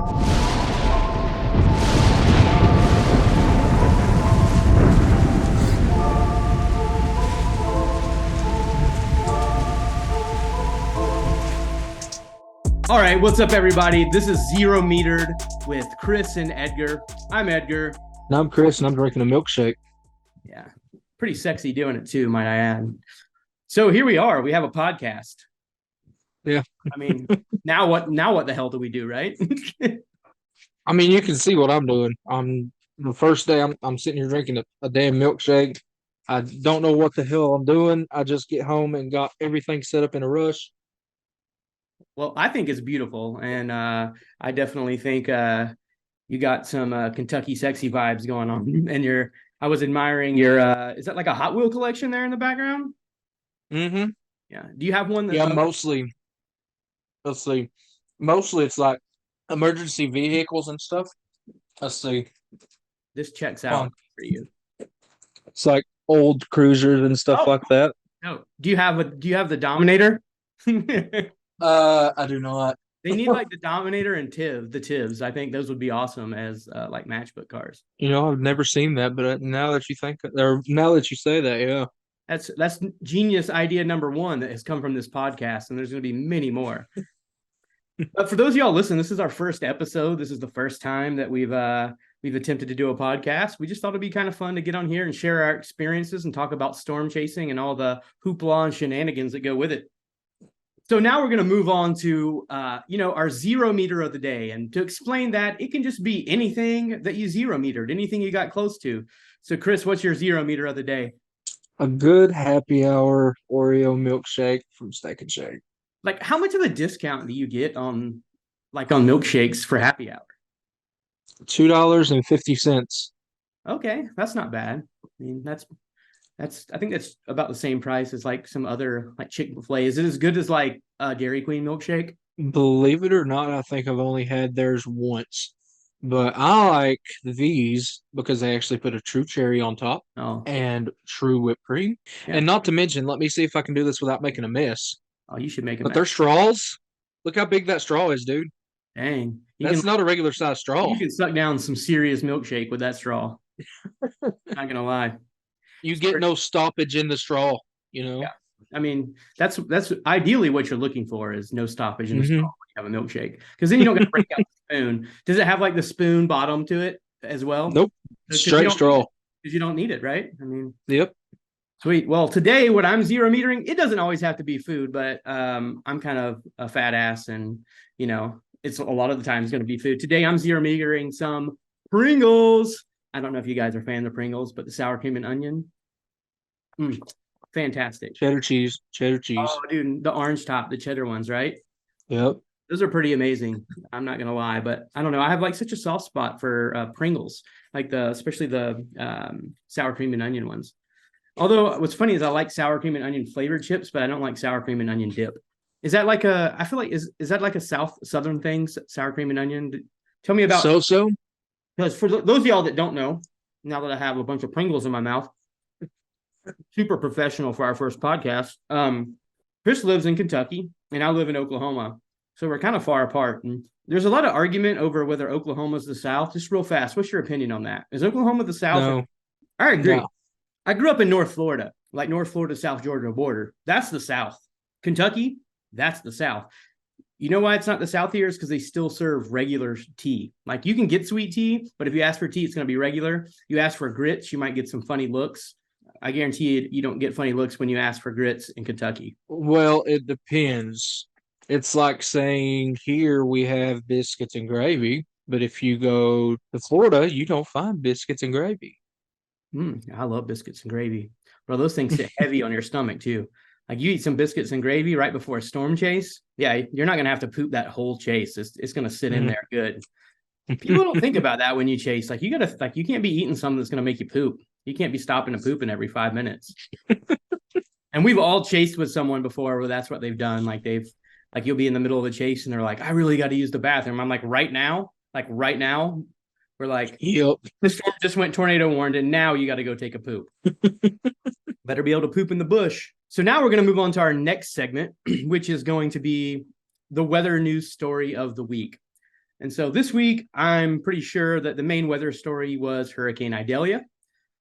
All right, what's up, everybody? This is Zero Metered with Chris and Edgar. I'm Edgar. And I'm Chris, and I'm drinking a milkshake. Yeah, pretty sexy doing it too, might I add. So here we are. We have a podcast. Yeah. I mean, now what? Now what the hell do we do, right? I mean, you can see what I'm doing. The first day I'm sitting here drinking a damn milkshake. I don't know what the hell I'm doing. I just get home and got everything set up in a rush. Well, I think it's beautiful, and I definitely think you got some Kentucky sexy vibes going on. And I was admiring your. Is that like a Hot Wheel collection there in the background? Mm-hmm. Yeah. Do you have one that? Yeah, mostly. Let's see. Mostly it's like emergency vehicles and stuff. Let's see. This checks out for you. It's like old cruisers and stuff like that. No. Do you have the Dominator? I do not. They need like the Dominator and the Tivs. I think those would be awesome as like matchbook cars. I've never seen that, but now that you say that, yeah. That's genius idea number one that has come from this podcast, and there's going to be many more. But for those of y'all listening, this is our first episode. This is the first time that we've attempted to do a podcast. We just thought it'd be kind of fun to get on here and share our experiences and talk about storm chasing and all the hoopla and shenanigans that go with it. So now we're going to move on to, our zero meter of the day. And to explain that, it can just be anything that you zero metered, anything you got close to. So, Chris, what's your zero meter of the day? A good happy hour Oreo milkshake from Steak and Shake. Like, how much of a discount do you get on milkshakes for happy hour? $2.50. Okay, that's not bad. I mean, I think that's about the same price as like some other like Chick-fil-A. Is it as good as like a Dairy Queen milkshake? Believe it or not, I think I've only had theirs once. But I like these because they actually put a true cherry on top and true whipped cream. Yeah. And not to mention, let me see if I can do this without making a mess. Oh, you should make a mess. But their straws, look how big that straw is, dude. Dang. That's not a regular size straw. You can suck down some serious milkshake with that straw. Not going to lie. You get no stoppage in the straw, Yeah. I mean, that's ideally what you're looking for is no stoppage in the straw when you have a milkshake. Because then you don't get to break out the spoon. Does it have like the spoon bottom to it as well? Nope. Straight straw. Because you don't need it, right? I mean, yep. Sweet. Well, today what I'm zero metering, it doesn't always have to be food, but I'm kind of a fat ass and, it's a lot of the time it's going to be food. Today I'm zero metering some Pringles. I don't know if you guys are fans of Pringles, but the sour cream and onion, fantastic. Cheddar cheese. Oh, dude, the orange top, the cheddar ones, right? Yep. Those are pretty amazing. I'm not gonna lie, but I don't know. I have like such a soft spot for Pringles, like especially the sour cream and onion ones. Although what's funny is I like sour cream and onion flavored chips, but I don't like sour cream and onion dip. Is that like I feel like is that like a southern thing? Sour cream and onion. Tell me about so. Because for those of y'all that don't know, now that I have a bunch of Pringles in my mouth, super professional for our first podcast. Chris lives in Kentucky and I live in Oklahoma. So we're kind of far apart. And there's a lot of argument over whether Oklahoma's the South. Just real fast, what's your opinion on that? Is Oklahoma the South? No. I agree. No. I grew up in North Florida, like North Florida, South Georgia border. That's the South. Kentucky, that's the South. You know why it's not the South here? Is because they still serve regular tea. Like you can get sweet tea, but if you ask for tea, it's going to be regular. You ask for grits, you might get some funny looks. I guarantee you don't get funny looks when you ask for grits in Kentucky. Well, it depends. It's like saying here we have biscuits and gravy, but if you go to Florida, you don't find biscuits and gravy. I love biscuits and gravy. Bro, those things sit heavy on your stomach too. Like you eat some biscuits and gravy right before a storm chase. Yeah, you're not going to have to poop that whole chase. It's going to sit in there good. People don't think about that when you chase. Like you can't be eating something that's going to make you poop. You can't be stopping and pooping every 5 minutes. And we've all chased with someone before where that's what they've done. Like you'll be in the middle of a chase and they're like, I really got to use the bathroom. I'm like, right now, we're like, yep. The storm just went tornado warned and now you got to go take a poop. Better be able to poop in the bush. So now we're going to move on to our next segment, which is going to be the weather news story of the week. And so this week, I'm pretty sure that the main weather story was Hurricane Idalia.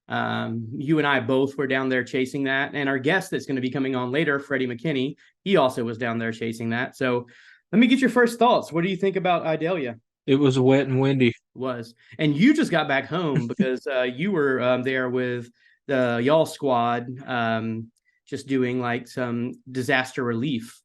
You and I both were down there chasing that. And our guest that's going to be coming on later, Freddy McKinney, he also was down there chasing that. So let me get your first thoughts. What do you think about Idalia? It was wet and windy. It was. And you just got back home because you were there with the y'all squad, just doing like some disaster relief.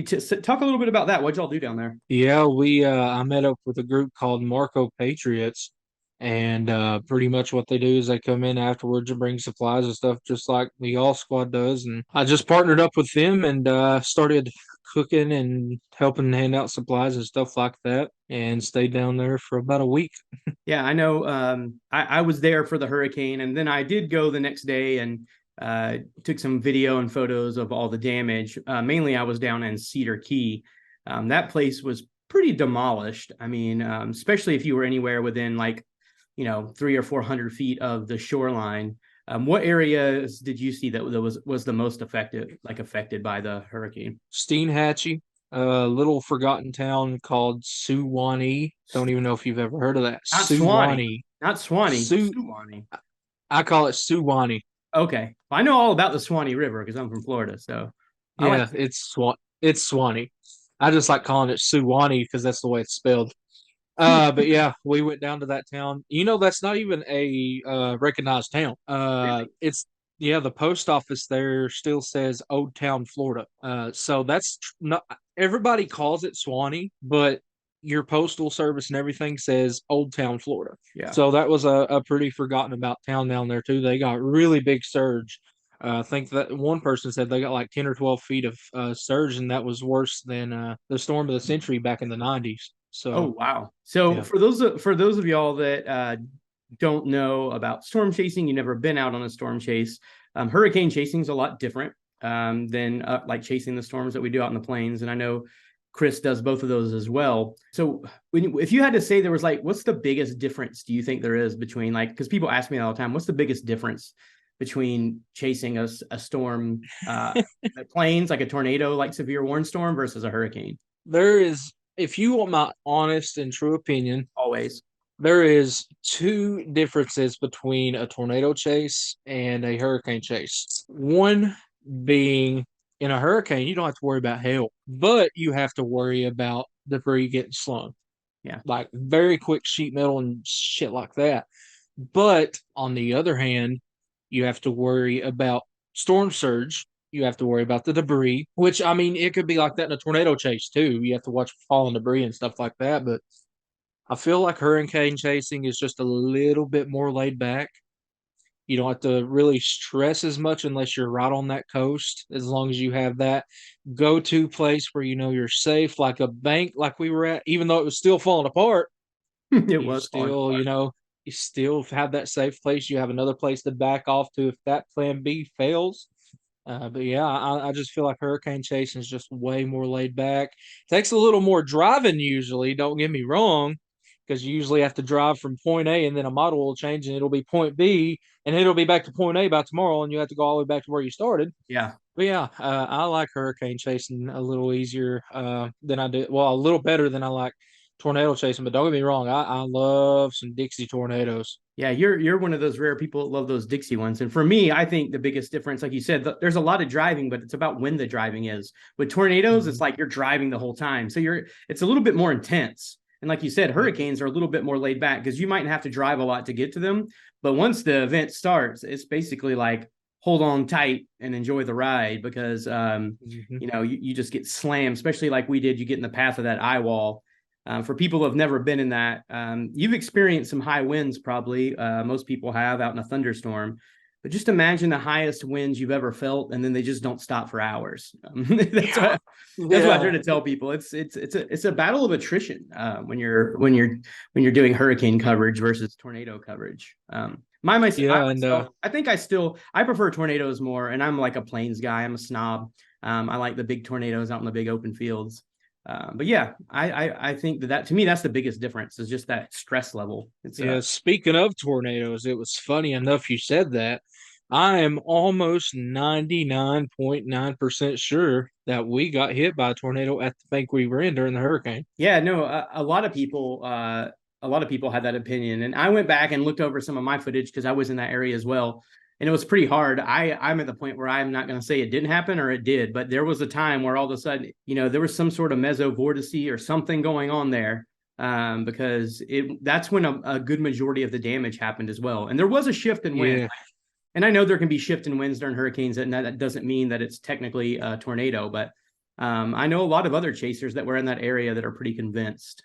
Talk a little bit about that. What'd y'all do down there? Yeah, I met up with a group called Marco Patriots, and pretty much what they do is they come in afterwards and bring supplies and stuff, just like the All Squad does. And I just partnered up with them and started cooking and helping hand out supplies and stuff like that, and stayed down there for about a week. Yeah, I know. I was there for the hurricane, and then I did go the next day and took some video and photos of all the damage. Mainly, I was down in Cedar Key. That place was pretty demolished. I mean, especially if you were anywhere within like, 300 or 400 feet of the shoreline. What areas did you see that was the most affected by the hurricane? Steenhatchee, a little forgotten town called Suwannee. Don't even know if you've ever heard of that. Not Suwannee. Not Swanee. Suwannee. I call it Suwannee. Okay. Well, I know all about the Swanee River because I'm from Florida. So it's Swanee. I just like calling it Suwannee because that's the way it's spelled. But yeah, we went down to that town. That's not even a recognized town. Really? The post office there still says Old Town, Florida. So that's not everybody calls it Swanee, but your postal service and everything says Old Town, Florida. Yeah. So that was a pretty forgotten about town down there too. They got really big surge. I think that one person said they got like 10 or 12 feet of surge, and that was worse than the storm of the century back in the 90s. So, oh wow! So yeah. For those of y'all that don't know about storm chasing, you never been out on a storm chase. Hurricane chasing is a lot different than like chasing the storms that we do out in the plains, and I know Chris does both of those as well. So if you had to say there was like, what's the biggest difference do you think there is between like, because people ask me all the time, what's the biggest difference between chasing a storm, the plains, like a tornado, like severe warning storm versus a hurricane? There is, if you want my honest and true opinion, always, there is two differences between a tornado chase and a hurricane chase. One being, in a hurricane, you don't have to worry about hail, but you have to worry about debris getting slung. Yeah. Like very quick sheet metal and shit like that. But on the other hand, you have to worry about storm surge. You have to worry about the debris, which, I mean, it could be like that in a tornado chase too. You have to watch falling debris and stuff like that. But I feel like hurricane chasing is just a little bit more laid back. You don't have to really stress as much unless you're right on that coast, as long as you have that go-to place where you're safe, like a bank like we were at, even though it was still falling apart. It was still, you still have that safe place. You have another place to back off to if that plan B fails. But yeah, I just feel like hurricane chasing is just way more laid back. Takes a little more driving usually, don't get me wrong, because you usually have to drive from point A and then a model will change and it'll be point B and it'll be back to point A by tomorrow and you have to go all the way back to where you started. Yeah. But yeah, I like hurricane chasing a little easier than I do. Well, a little better than I like tornado chasing, but don't get me wrong, I love some Dixie tornadoes. Yeah, you're one of those rare people that love those Dixie ones. And for me, I think the biggest difference, like you said, there's a lot of driving, but it's about when the driving is. With tornadoes, it's like you're driving the whole time. So it's a little bit more intense. And like you said, hurricanes are a little bit more laid back because you might have to drive a lot to get to them. But once the event starts, it's basically like hold on tight and enjoy the ride because, you just get slammed, especially like we did. You get in the path of that eye wall. For people who have never been in that, you've experienced some high winds probably. Most people have out in a thunderstorm. But just imagine the highest winds you've ever felt, and then they just don't stop for hours. That's what I try to tell people. It's a battle of attrition when you're doing hurricane coverage versus tornado coverage. I think I prefer tornadoes more, and I'm like a plains guy. I'm a snob. I like the big tornadoes out in the big open fields. But yeah, I think that to me, that's the biggest difference is just that stress level. Speaking of tornadoes, it was funny enough you said that I am almost 99.9% sure that we got hit by a tornado at the bank we were in during the hurricane. Yeah, no, a lot of people had that opinion, and I went back and looked over some of my footage because I was in that area as well, and it was pretty hard. I'm at the point where I'm not going to say it didn't happen or it did, but there was a time where all of a sudden, there was some sort of mesovortice or something going on there, because that's when a good majority of the damage happened as well, and there was a shift in wind. Yeah. And I know there can be shift in winds during hurricanes, and that doesn't mean that it's technically a tornado, but I know a lot of other chasers that were in that area that are pretty convinced.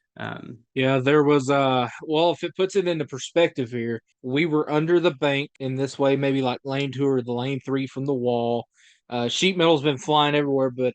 Yeah, there was well, if it puts it into perspective here, we were under the bank in this way, maybe like lane 2 or the lane 3 from the wall. Sheet metal's been flying everywhere, but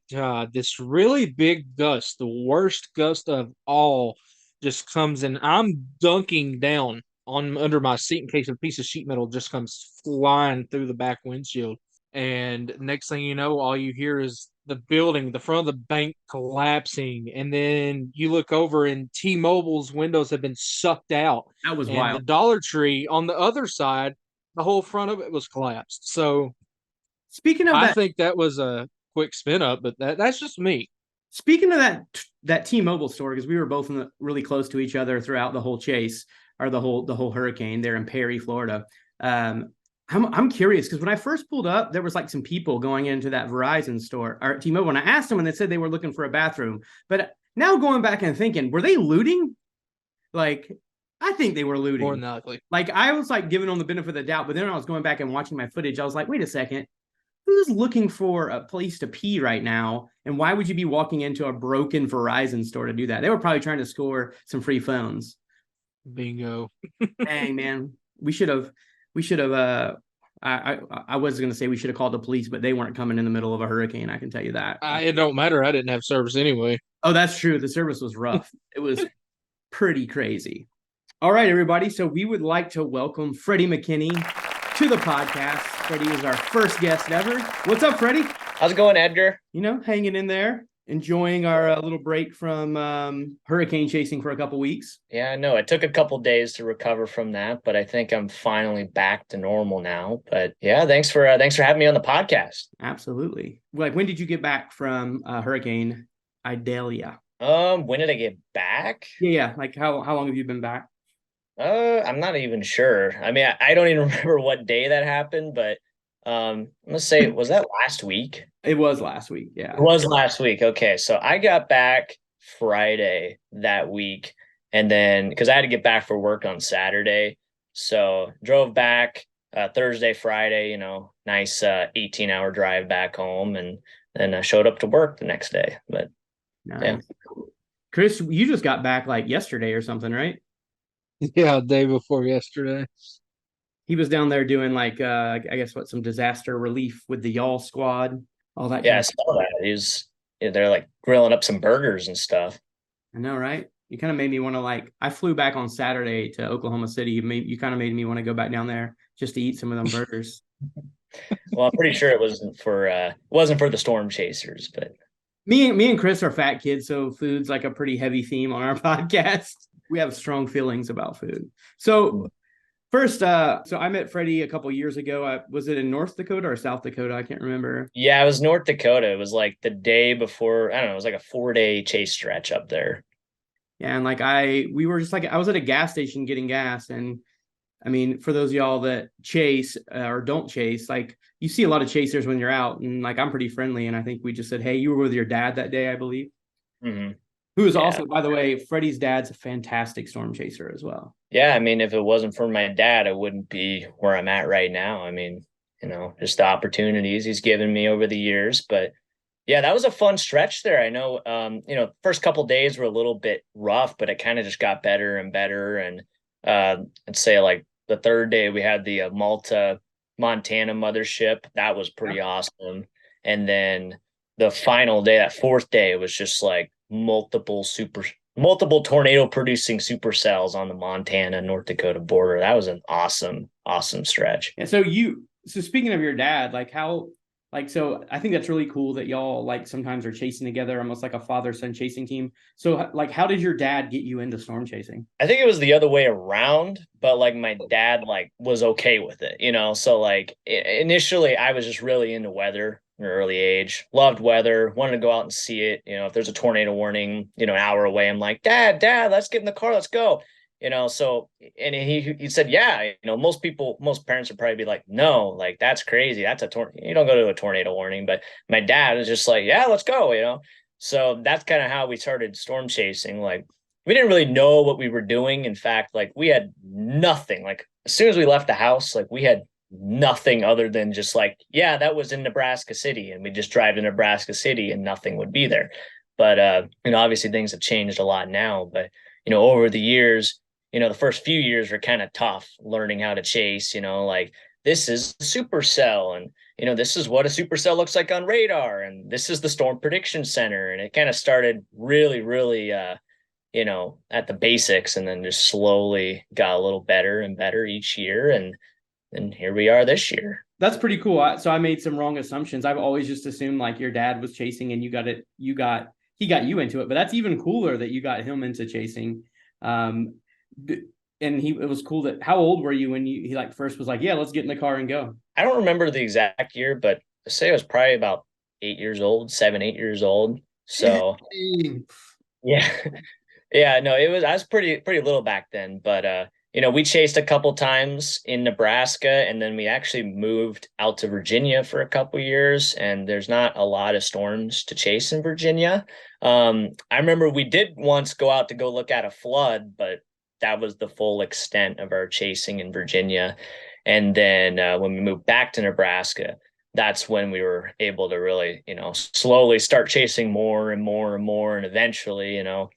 this really big gust, the worst gust of all, just comes in. I'm dunking down on under my seat in case a piece of sheet metal just comes flying through the back windshield. And next thing you know, all you hear is the building, the front of the bank collapsing. And then you look over and T-Mobile's windows have been sucked out. That was And wild. the Dollar Tree on the other side, the whole front of it was collapsed. So speaking of I that, think that was a quick spin up, but that's just me. Speaking of that T-Mobile store, because we were both really close to each other throughout the whole chase or the whole hurricane there in Perry, Florida. I'm curious because when I first pulled up, there was like some people going into that Verizon store or T-Mobile, and I asked them, and they said they were looking for a bathroom. But now going back and thinking, were they looting? Like, I think they were looting. More than likely. Like, I was like giving them the benefit of the doubt, but then when I was going back and watching my footage, I was like, wait a second, who's looking for a place to pee right now? And why would you be walking into a broken Verizon store to do that? They were probably trying to score some free phones. Bingo. Dang, man, we should have. I was going to say we should have called the police, but they weren't coming in the middle of a hurricane. I can tell you that. It don't matter. I didn't have service anyway. Oh, that's true. The service was rough. It was pretty crazy. All right, everybody. So we would like to welcome Freddy McKinney to the podcast. Freddy is our first guest ever. What's up, Freddy? How's it going, Edgar? Hanging in there. Enjoying our little break from hurricane chasing for a couple weeks. Yeah, I know. It took a couple days to recover from that, but I think I'm finally back to normal now. But yeah, thanks for having me on the podcast. Absolutely. Like, when did you get back from Hurricane Idalia? When did I get back? Yeah. Like, how long have you been back? I'm not even sure. I mean, I don't even remember what day that happened, but I'm gonna say, was that last week? It was last week. Yeah. It was last week. Okay. So I got back Friday that week, and then because I had to get back for work on Saturday. So drove back Thursday, Friday, nice 18-hour drive back home, and then I showed up to work the next day. But nice. Yeah. Chris, you just got back like yesterday or something, right? Yeah, day before yesterday. He was down there doing like I guess some disaster relief with the y'all squad, all that. Yeah, I saw that. They're like grilling up some burgers and stuff. I know, right? You kind of made me want to I flew back on Saturday to Oklahoma City. You kind of made me want to go back down there just to eat some of them burgers. Well, I'm pretty sure it wasn't for the storm chasers, but me and Chris are fat kids, so food's like a pretty heavy theme on our podcast. We have strong feelings about food. So first, so I met Freddy a couple years ago. Was it in North Dakota or South Dakota? I can't remember. Yeah, it was North Dakota. It was like the day before. I don't know. It was like a 4-day chase stretch up there. Yeah, and we were just I was at a gas station getting gas, and I mean, for those of y'all that chase or don't chase, you see a lot of chasers when you're out, and I'm pretty friendly, and I think we just said, hey, you were with your dad that day, I believe. Mm-hmm. Who is also, by the way, Freddy's dad's a fantastic storm chaser as well. Yeah, I mean, if it wasn't for my dad, I wouldn't be where I'm at right now. I mean, just the opportunities he's given me over the years. But yeah, that was a fun stretch there. I know, first couple of days were a little bit rough, but it kind of just got better and better. And I'd say the third day we had the Malta, Montana mothership. That was pretty awesome. And then the final day, that fourth day, was just multiple tornado producing supercells on the Montana North Dakota border. That was an awesome stretch. And so speaking of your dad, Like, so I think that's really cool that y'all like sometimes are chasing together, almost like a father-son chasing team. So like, how did your dad get you into storm chasing? I think it was the other way around, but like my dad like was okay with it, you know. So like initially I was just really into weather at an early age, loved weather, wanted to go out and see it. You know, if there's a tornado warning, you know, an hour away, I'm like, Dad, let's get in the car, let's go. You know, so and he said, yeah, you know, most parents would probably be like, no, like that's crazy. That's a tornado. You don't go to a tornado warning. But my dad was just like, yeah, let's go, you know. So that's kind of how we started storm chasing. Like we didn't really know what we were doing. In fact, like we had nothing. Like as soon as we left the house, like we had nothing other than just like, yeah, that was in Nebraska City. And we just drive to Nebraska City and nothing would be there. But you know, obviously things have changed a lot now. But, you know, over the years, you know, the first few years were kind of tough learning how to chase, you know, like this is supercell and, you know, this is what a supercell looks like on radar. And this is the Storm Prediction Center. And it kind of started really, you know, at the basics and then just slowly got a little better and better each year. And here we are this year. That's pretty cool. So I made some wrong assumptions. I've always just assumed like your dad was chasing and he got you into it, but that's even cooler that you got him into chasing. And it was cool that, how old were you when he like first was like, yeah, let's get in the car and go? I don't remember the exact year, but I say I was probably about 8 years old, 7, 8 years old. So yeah. Yeah, no, I was pretty little back then, but you know, we chased a couple times in Nebraska and then we actually moved out to Virginia for a couple years and there's not a lot of storms to chase in Virginia. I remember we did once go out to go look at a flood, but that was the full extent of our chasing in Virginia. And then when we moved back to Nebraska, that's when we were able to really, you know, slowly start chasing more and more and more and eventually, you know,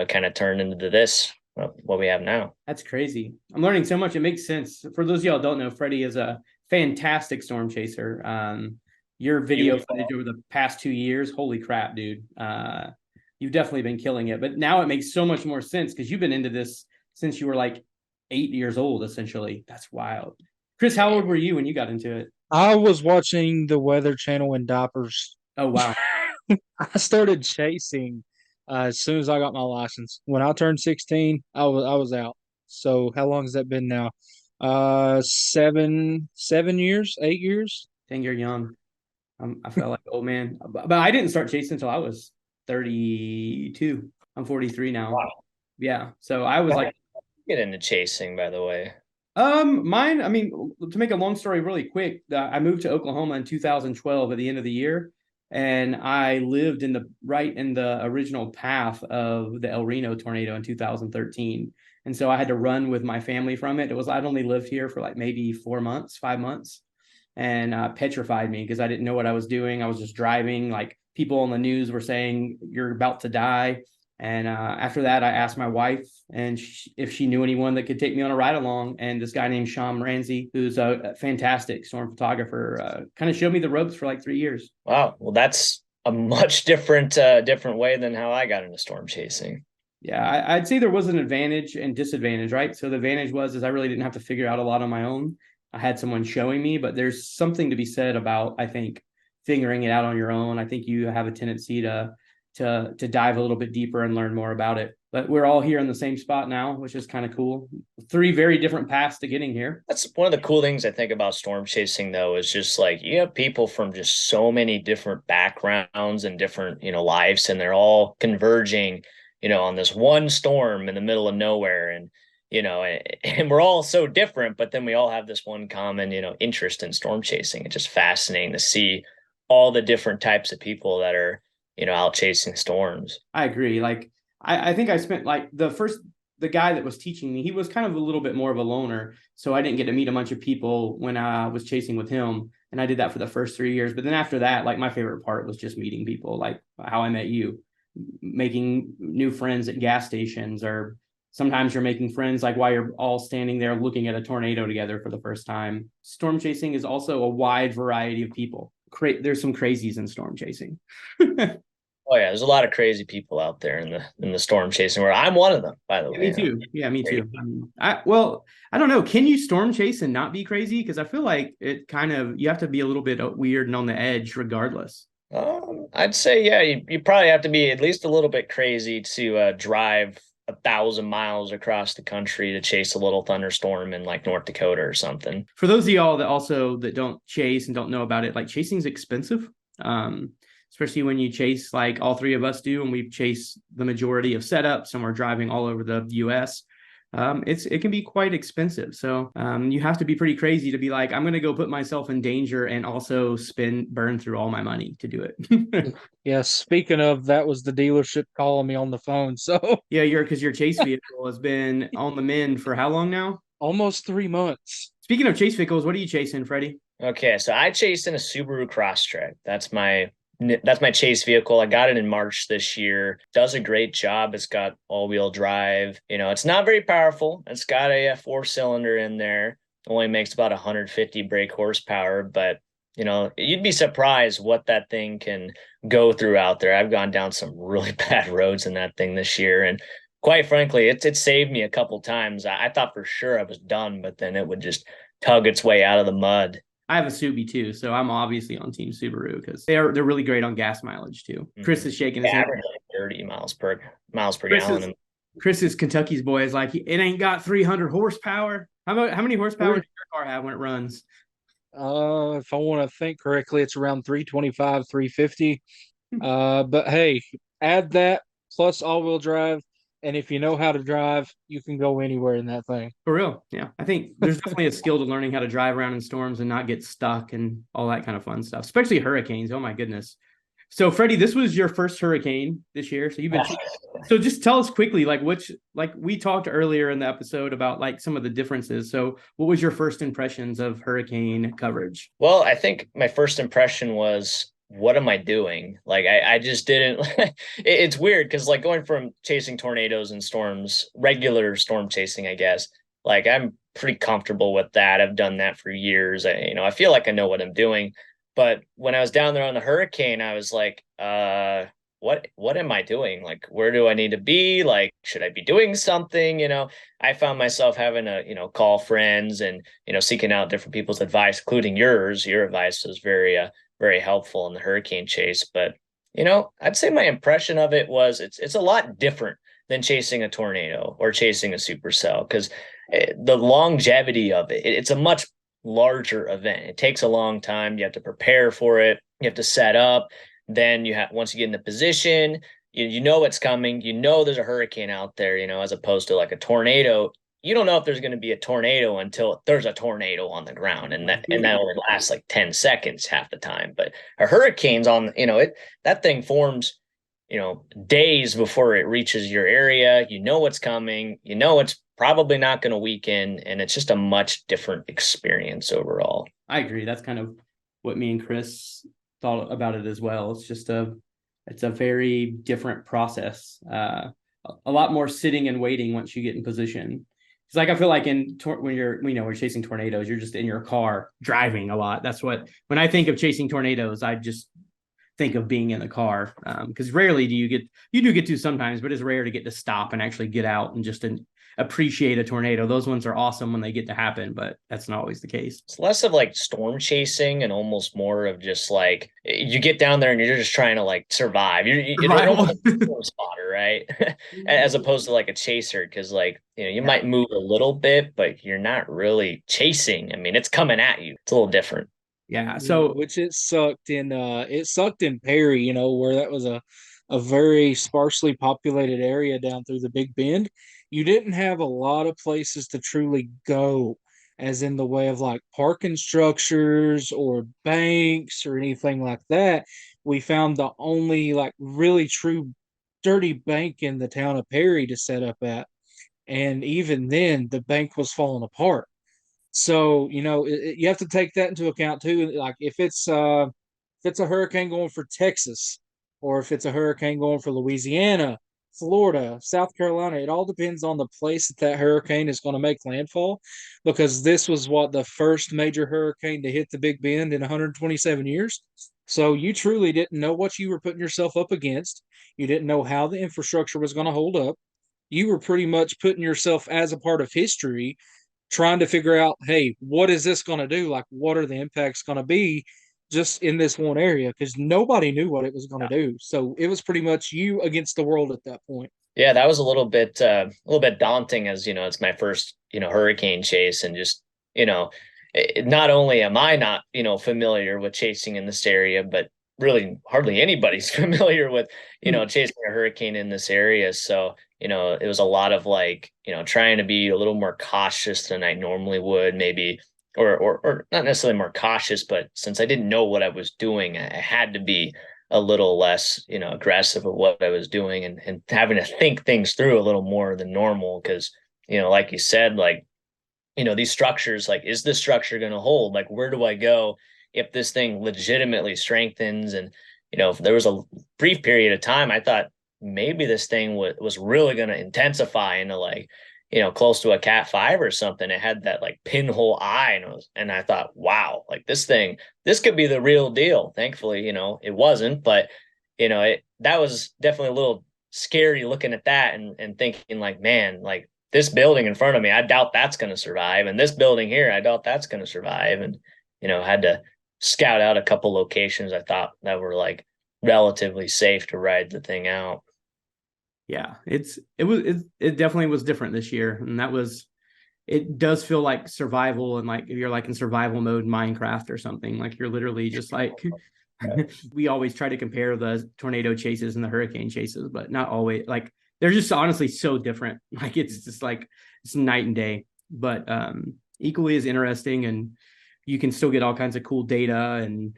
kind of turned into this, what we have now. That's crazy. I'm learning so much. It makes sense. For those of y'all don't know, Freddie is a fantastic storm chaser. Your video footage over the past 2 years, holy crap, dude. You've definitely been killing it. But now it makes so much more sense because you've been into this since you were like 8 years old, essentially. That's wild. Chris, how old were you when you got into it? I was watching the Weather Channel in diapers. Oh, wow. I started chasing as soon as I got my license. When I turned 16, I was out. So how long has that been now? 7 years, 8 years. Dang, you're young. I felt like old man, but I didn't start chasing until I was 32. I'm 43 now. Wow. Yeah, so I was like, get into chasing, by the way. Mine. I mean, to make a long story really quick, I moved to Oklahoma in 2012 at the end of the year. And I lived right in the original path of the El Reno tornado in 2013. And so I had to run with my family from it. I'd only lived here for like maybe 4 months, 5 months, and petrified me because I didn't know what I was doing. I was just driving. Like people on the news were saying, you're about to die. And after that, I asked my wife and if she knew anyone that could take me on a ride along. And this guy named Sean Ramsey, who's a fantastic storm photographer, kind of showed me the ropes for like 3 years. Wow. Well, that's a much different way than how I got into storm chasing. Yeah, I'd say there was an advantage and disadvantage, right? So the advantage was I really didn't have to figure out a lot on my own. I had someone showing me, but there's something to be said about, I think, figuring it out on your own. I think you have a tendency to dive a little bit deeper and learn more about it. But we're all here in the same spot now, which is kind of cool. 3 very different paths to getting here. That's one of the cool things I think about storm chasing, though, is just like you have people from just so many different backgrounds and different, you know, lives, and they're all converging, you know, on this one storm in the middle of nowhere. And, you know, and we're all so different, but then we all have this one common, you know, interest in storm chasing. It's just fascinating to see all the different types of people that are, you know, out chasing storms. I agree. Like, I think I spent like the guy that was teaching me, he was kind of a little bit more of a loner. So I didn't get to meet a bunch of people when I was chasing with him. And I did that for the first 3 years. But then after that, like my favorite part was just meeting people, like how I met you, making new friends at gas stations, or sometimes you're making friends like while you're all standing there looking at a tornado together for the first time. Storm chasing is also a wide variety of people. There's some crazies in storm chasing. Oh yeah, there's a lot of crazy people out there in the storm chasing world. I'm one of them, by the way. Me too. Yeah, me too. I don't know. Can you storm chase and not be crazy? Because I feel like it kind of you have to be a little bit weird and on the edge, regardless. I'd say yeah, you probably have to be at least a little bit crazy to drive 1,000 miles across the country to chase a little thunderstorm in like North Dakota or something. For those of y'all that don't chase and don't know about it, like chasing's expensive. Especially when you chase like all three of us do, and we chase the majority of setups and we're driving all over the US. It can be quite expensive. So you have to be pretty crazy to be like, I'm going to go put myself in danger and also burn through all my money to do it. Yeah, speaking of, that was the dealership calling me on the phone. So yeah, because your chase vehicle has been on the mend for how long now? Almost 3 months. Speaking of chase vehicles, what are you chasing, Freddie? Okay, so I chased in a Subaru Crosstrek. That's my chase vehicle. I got it in March this year. Does a great job. It's got all-wheel drive. It's not very powerful. It's got a 4-cylinder in there. Only makes about 150 brake horsepower, but you'd be surprised what that thing can go through out there. I've gone down some really bad roads in that thing this year, and quite frankly, it saved me a couple times. I thought for sure I was done, but then it would just tug its way out of the mud. I have a Subi too, so I'm obviously on Team Subaru because they're really great on gas mileage too. Chris is shaking his head. 30 miles per gallon. Chris is Kentucky's boy. Is like, it ain't got 300 horsepower. How many horsepower does your car have when it runs? If I want to think correctly, it's around 325, 350. But hey, add that plus all-wheel drive, and if you know how to drive, you can go anywhere in that thing. For real. Yeah. I think there's definitely a skill to learning how to drive around in storms and not get stuck and all that kind of fun stuff, especially hurricanes. Oh my goodness. So Freddie, this was your first hurricane this year. So so just tell us quickly, like we talked earlier in the episode about like some of the differences. So what was your first impressions of hurricane coverage? Well, I think my first impression was, what am I doing? Like, I just didn't. It's weird because like going from chasing tornadoes and storms, regular storm chasing, I guess, like I'm pretty comfortable with that. I've done that for years. I feel like I know what I'm doing. But when I was down there on the hurricane, I was like, what am I doing? Like, where do I need to be? Like, should I be doing something? I found myself having to, call friends and, seeking out different people's advice, including yours. Your advice was very helpful in the hurricane chase. But, I'd say my impression of it was it's a lot different than chasing a tornado or chasing a supercell, because the longevity of it's a much larger event. It takes a long time. You have to prepare for it. You have to set up. Then once you get into position, you know what's coming. There's a hurricane out there, as opposed to like a tornado. You don't know if there's going to be a tornado until there's a tornado on the ground, and that only lasts like 10 seconds half the time. But a hurricane's on, that thing forms, days before it reaches your area. You know what's coming. It's probably not going to weaken, and it's just a much different experience overall. I agree. That's kind of what me and Chris thought about it as well. It's a very different process. A lot more sitting and waiting once you get in position. It's like, I feel like when we're chasing tornadoes, you're just in your car driving a lot. That's when I think of chasing tornadoes, I just think of being in the car. Because rarely do you do get to sometimes, but it's rare to get to stop and actually get out and just appreciate a tornado. Those ones are awesome when they get to happen, but that's not always the case. It's less of like storm chasing and almost more of just like you get down there and you're just trying to like survive. You're almost a storm spotter, right? As opposed to like a chaser, because like you might move a little bit, but you're not really chasing. I mean, it's coming at you. It's a little different. Yeah. So which it sucked in Perry, where that was a very sparsely populated area down through the Big Bend. You didn't have a lot of places to truly go, as in the way of like parking structures or banks or anything like that. We found the only like really true dirty bank in the town of Perry to set up at. And even then, the bank was falling apart. So, you have to take that into account too. Like if it's a hurricane going for Texas, or if it's a hurricane going for Louisiana, Florida, South Carolina, it all depends on the place that hurricane is going to make landfall, because this was the first major hurricane to hit the Big Bend in 127 years. So you truly didn't know what you were putting yourself up against. You didn't know how the infrastructure was going to hold up. You were pretty much putting yourself as a part of history, trying to figure out, hey, what is this going to do? Like, what are the impacts going to be just in this one area? Because nobody knew what it was going to do. So it was pretty much you against the world at that point. Yeah, that was a little bit daunting, as it's my first hurricane chase, and just not only am I not familiar with chasing in this area, but really hardly anybody's familiar with chasing a hurricane in this area. So it was a lot of like trying to be a little more cautious than I normally would, maybe, or not necessarily more cautious, but since I didn't know what I was doing, I had to be a little less, aggressive of what I was doing, and having to think things through a little more than normal. Cause, like you said, like, these structures, like, is this structure going to hold? Like, where do I go if this thing legitimately strengthens? And, if there was a brief period of time, I thought maybe this thing was really going to intensify into like, close to a Cat 5 or something. It had that like pinhole eye, and I thought, wow, like this could be the real deal. Thankfully, it wasn't, but that was definitely a little scary looking at that and thinking like, man, like this building in front of me, I doubt that's going to survive. And this building here, I doubt that's going to survive. And, had to scout out a couple locations I thought that were like relatively safe to ride the thing out. Yeah, it definitely was different this year. And it does feel like survival, and like you're like in survival mode Minecraft or something. Like you're literally just like we always try to compare the tornado chases and the hurricane chases, but not always. Like they're just honestly so different. Like it's just like it's night and day, but equally as interesting, and you can still get all kinds of cool data and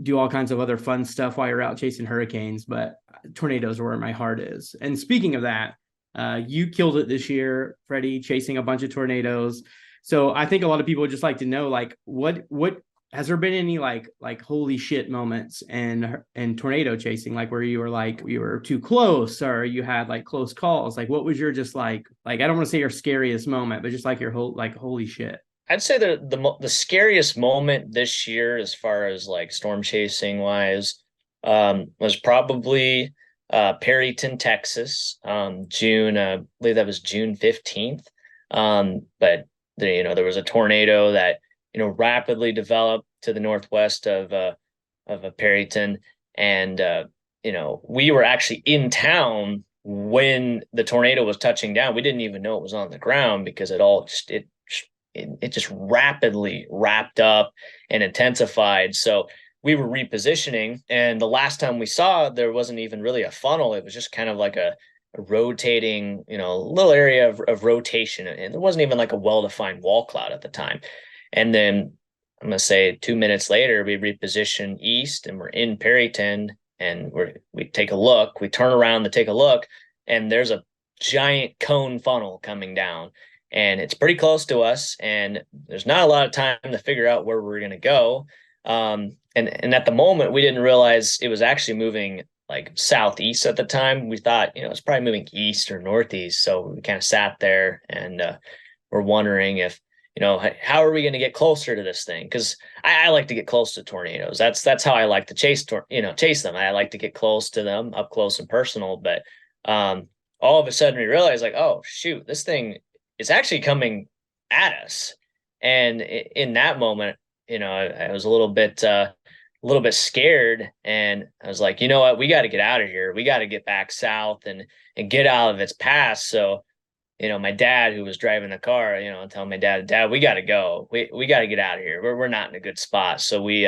do all kinds of other fun stuff while you're out chasing hurricanes. But tornadoes are where my heart is. And speaking of that, you killed it this year, Freddie, chasing a bunch of tornadoes. So I think a lot of people would just like to know, like, what has there been any like holy shit moments and tornado chasing, like where you were like you were too close, or you had like close calls? Like what was your just like I don't want to say your scariest moment, but just like your whole like holy shit? I'd say the scariest moment this year, as far as like storm chasing wise, was probably Perryton, Texas, June. I believe that was June 15th. But there was a tornado that rapidly developed to the northwest of Perryton, and we were actually in town when the tornado was touching down. We didn't even know it was on the ground because it just rapidly wrapped up and intensified. So we were repositioning, and the last time we saw, there wasn't even really a funnel. It was just kind of like a rotating, little area of rotation. And there wasn't even like a well-defined wall cloud at the time. And then I'm going to say 2 minutes later, we reposition east and we're in Perryton, and we take a look, we turn around to take a look, and there's a giant cone funnel coming down. And it's pretty close to us, and there's not a lot of time to figure out where we're going to go. And at the moment, we didn't realize it was actually moving like southeast at the time. We thought, it's probably moving east or northeast. So we kind of sat there and we're wondering if, how are we going to get closer to this thing? Because I like to get close to tornadoes. That's how I like to chase them. I like to get close to them, up close and personal. But all of a sudden, we realized like, oh shoot, this thing is actually coming at us. And in that moment, I was a little bit scared, and I was like, you know what, we got to get out of here. We got to get back south and get out of its path. So, my dad, who was driving the car, telling my dad, we got to go. We got to get out of here. We're not in a good spot. So we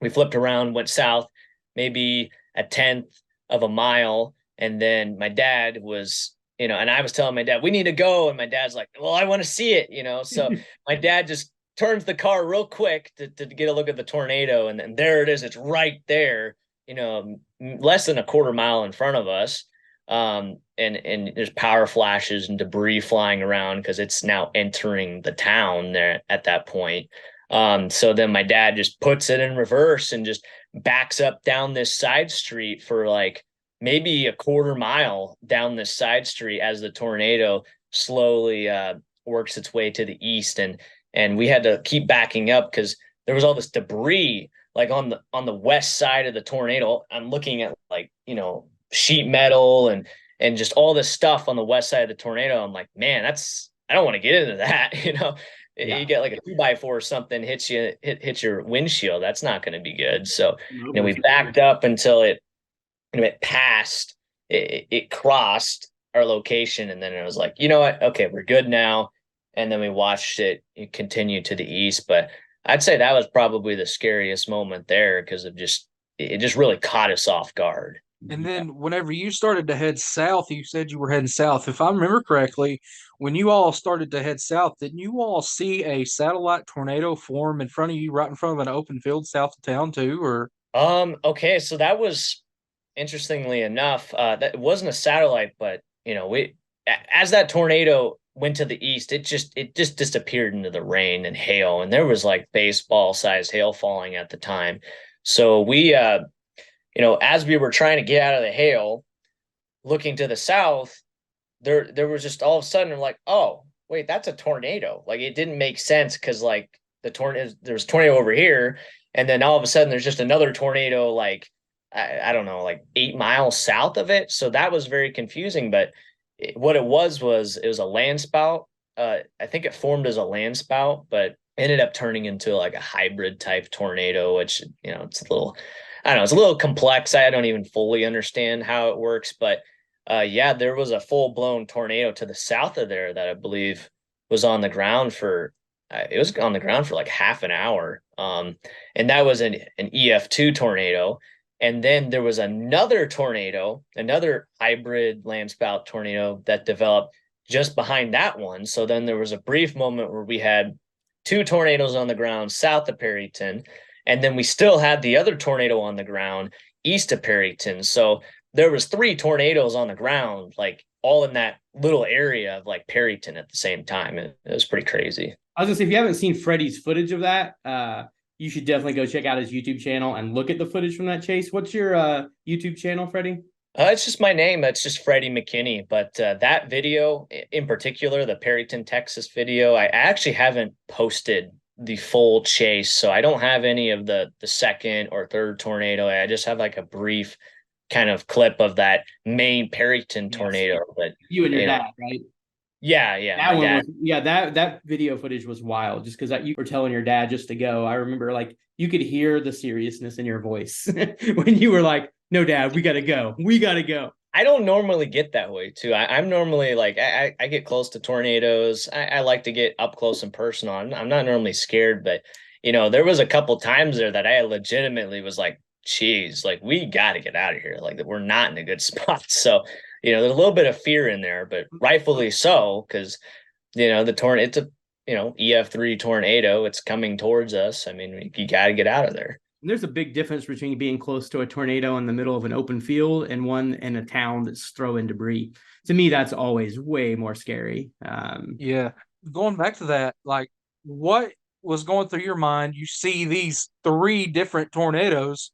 flipped around, went south, maybe a 1/10 of a mile. And then my dad was, and I was telling my dad, we need to go. And my dad's like, well, I want to see it, So my dad just turns the car real quick to get a look at the tornado. And there it is. It's right there, less than a 1/4 mile in front of us. And there's power flashes and debris flying around because it's now entering the town there at that point. So then my dad just puts it in reverse and just backs up down this side street for like maybe a 1/4 mile down this side street as the tornado slowly works its way to the east. And we had to keep backing up because there was all this debris like on the west side of the tornado. I'm looking at like, sheet metal and just all this stuff on the west side of the tornado. I'm like, man, I don't want to get into that. Yeah. You get like a 2x4 or something hits your windshield. That's not going to be good. So, we backed up until it passed, it crossed our location. And then it was like, you know what? Okay, we're good now. And then we watched it continue to the east. But I'd say that was probably the scariest moment there because it just really caught us off guard. And then whenever you started to head south, you said you were heading south. If I remember correctly, when you all started to head south, didn't you all see a satellite tornado form in front of you, right in front of an open field south of town too? Or okay, so that was, interestingly enough, that it wasn't a satellite, but as that tornado went to the east, it just disappeared into the rain and hail, and there was like baseball sized hail falling at the time. So we as we were trying to get out of the hail, looking to the south, there was just all of a sudden like, oh, wait, that's a tornado. Like it didn't make sense because like there's a tornado over here, and then all of a sudden there's just another tornado like I don't know, like 8 miles south of it. So that was very confusing. But what it was it was a land spout. I think it formed as a land spout, but ended up turning into like a hybrid type tornado, which it's a little, I don't know, it's a little complex. I don't even fully understand how it works, but yeah, there was a full blown tornado to the south of there that I believe was on the ground for it was on the ground for like half an hour. And that was an EF2 tornado. And then there was another tornado, another hybrid land spout tornado that developed just behind that one. So then there was a brief moment where we had 2 tornadoes on the ground south of Perryton, and then we still had the other tornado on the ground east of Perryton. So there was 3 tornadoes on the ground, like all in that little area of like Perryton at the same time. It was pretty crazy. I was gonna say, if you haven't seen Freddy's footage of that, you should definitely go check out his YouTube channel and look at the footage from that chase. What's your YouTube channel, Freddy? It's just my name. It's just Freddy McKinney. But that video in particular, the Perryton, Texas video, I actually haven't posted the full chase. So I don't have any of the second or third tornado. I just have like a brief kind of clip of that main Perryton tornado. But you and your dad, right? Yeah, that video footage was wild just because you were telling your dad just to go. I remember like you could hear the seriousness in your voice when you were like, no, Dad, we gotta go. I don't normally get that way too. I'm normally like I get close to tornadoes. I like to get up close and personal. I'm not normally scared, but there was a couple times there that I legitimately was like, geez, like we got to get out of here. Like we're not in a good spot. So there's a little bit of fear in there, but rightfully so, because the tornado, it's a EF3 tornado. It's coming towards us. I mean, you got to get out of there. And there's a big difference between being close to a tornado in the middle of an open field and one in a town that's throwing debris. To me, that's always way more scary. Yeah. Going back to that, like what was going through your mind? You see these 3 different tornadoes.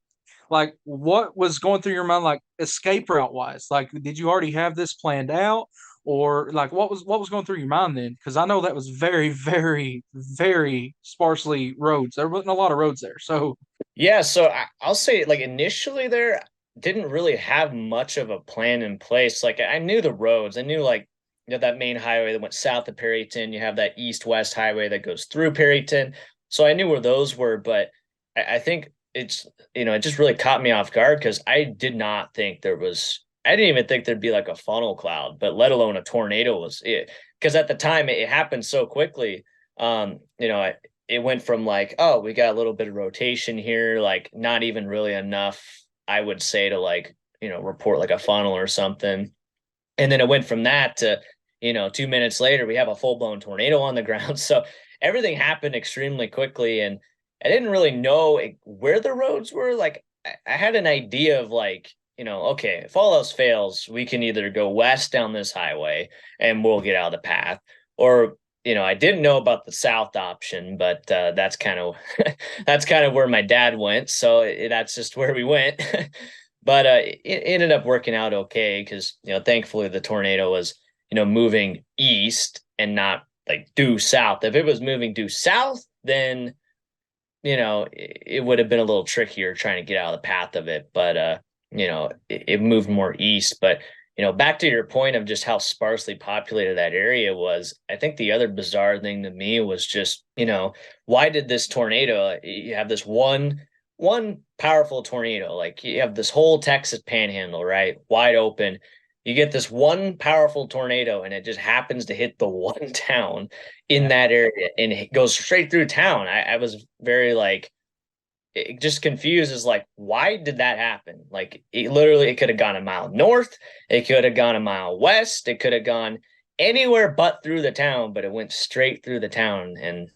Like what was going through your mind, like escape route wise? Like, did you already have this planned out? Or like what was going through your mind then? Because I know that was very, very, very sparsely roads. There wasn't a lot of roads there. So yeah, so I'll say like initially there didn't really have much of a plan in place. Like I knew the roads. I knew like that main highway that went south of Perryton. You have that east-west highway that goes through Perryton. So I knew where those were, but I think it's it just really caught me off guard because I didn't even think there'd be like a funnel cloud, but let alone a tornado was it. Because at the time it happened so quickly. It went from like, oh, we got a little bit of rotation here, like not even really enough, I would say, to like, report like a funnel or something. And then it went from that to, 2 minutes later, we have a full blown tornado on the ground. So everything happened extremely quickly. And I didn't really know where the roads were. Like I had an idea of like, okay, if all else fails, we can either go west down this highway and we'll get out of the path, or I didn't know about the south option, but that's kind of where my dad went. So that's just where we went. But it ended up working out okay because thankfully the tornado was moving east and not like due south. If it was moving due south, then it would have been a little trickier trying to get out of the path of it, but it moved more east. But back to your point of just how sparsely populated that area was, I think the other bizarre thing to me was just, why did this tornado, you have this one powerful tornado, like you have this whole Texas panhandle, right? Wide open. You get this one powerful tornado and it just happens to hit the one town in that area and it goes straight through town. I was very like, just confused as like, why did that happen? Like it could have gone a mile north, it could have gone a mile west, it could have gone anywhere but through the town, but it went straight through the town. And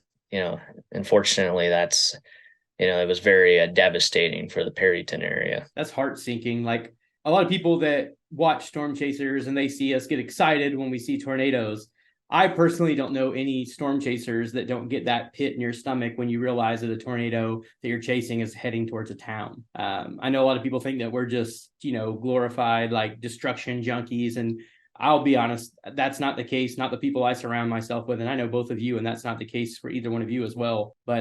unfortunately it was very devastating for the Perryton area. That's heart sinking. Like a lot of people that watch Storm Chasers and they see us get excited when we see tornadoes. I personally don't know any storm chasers that don't get that pit in your stomach when you realize that a tornado that you're chasing is heading towards a town. I know a lot of people think that we're just, glorified like destruction junkies. And I'll be honest, that's not the case. Not the people I surround myself with. And I know both of you, and that's not the case for either one of you as well. But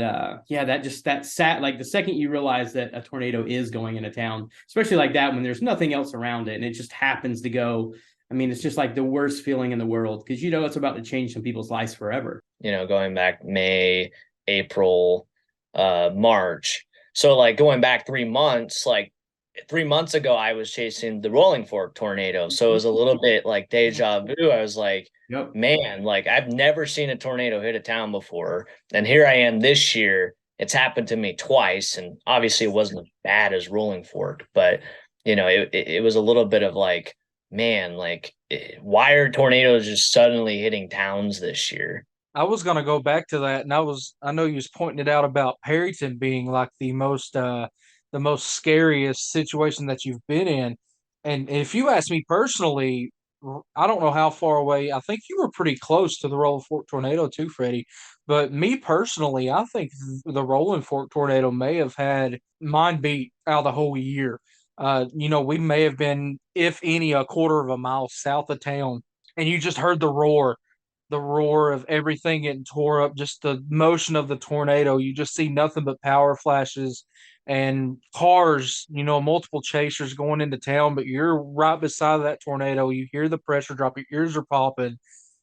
that sat like the second you realize that a tornado is going into town, especially like that when there's nothing else around it and it just happens to go. I mean, it's just like the worst feeling in the world because it's about to change some people's lives forever. Going back May, April, March. So like going back 3 months, like 3 months ago, I was chasing the Rolling Fork tornado. So it was a little bit like deja vu. I was like, man, like I've never seen a tornado hit a town before. And here I am this year. It's happened to me twice. And obviously it wasn't as bad as Rolling Fork, but it was a little bit of like, man, like why are tornadoes just suddenly hitting towns this year? I was going to go back to that, and I know you was pointing it out about Perryton being like the most scariest situation that you've been in. And if you ask me personally, I don't know how far away. I think you were pretty close to the Rolling Fork tornado too, Freddie. But me personally, I think the Rolling Fork tornado may have had mine beat out of the whole year. We may have been, if any, a quarter of a mile south of town, and you just heard the roar of everything getting tore up, just the motion of the tornado. You just see nothing but power flashes and cars, multiple chasers going into town, but you're right beside that tornado. You hear the pressure drop, your ears are popping.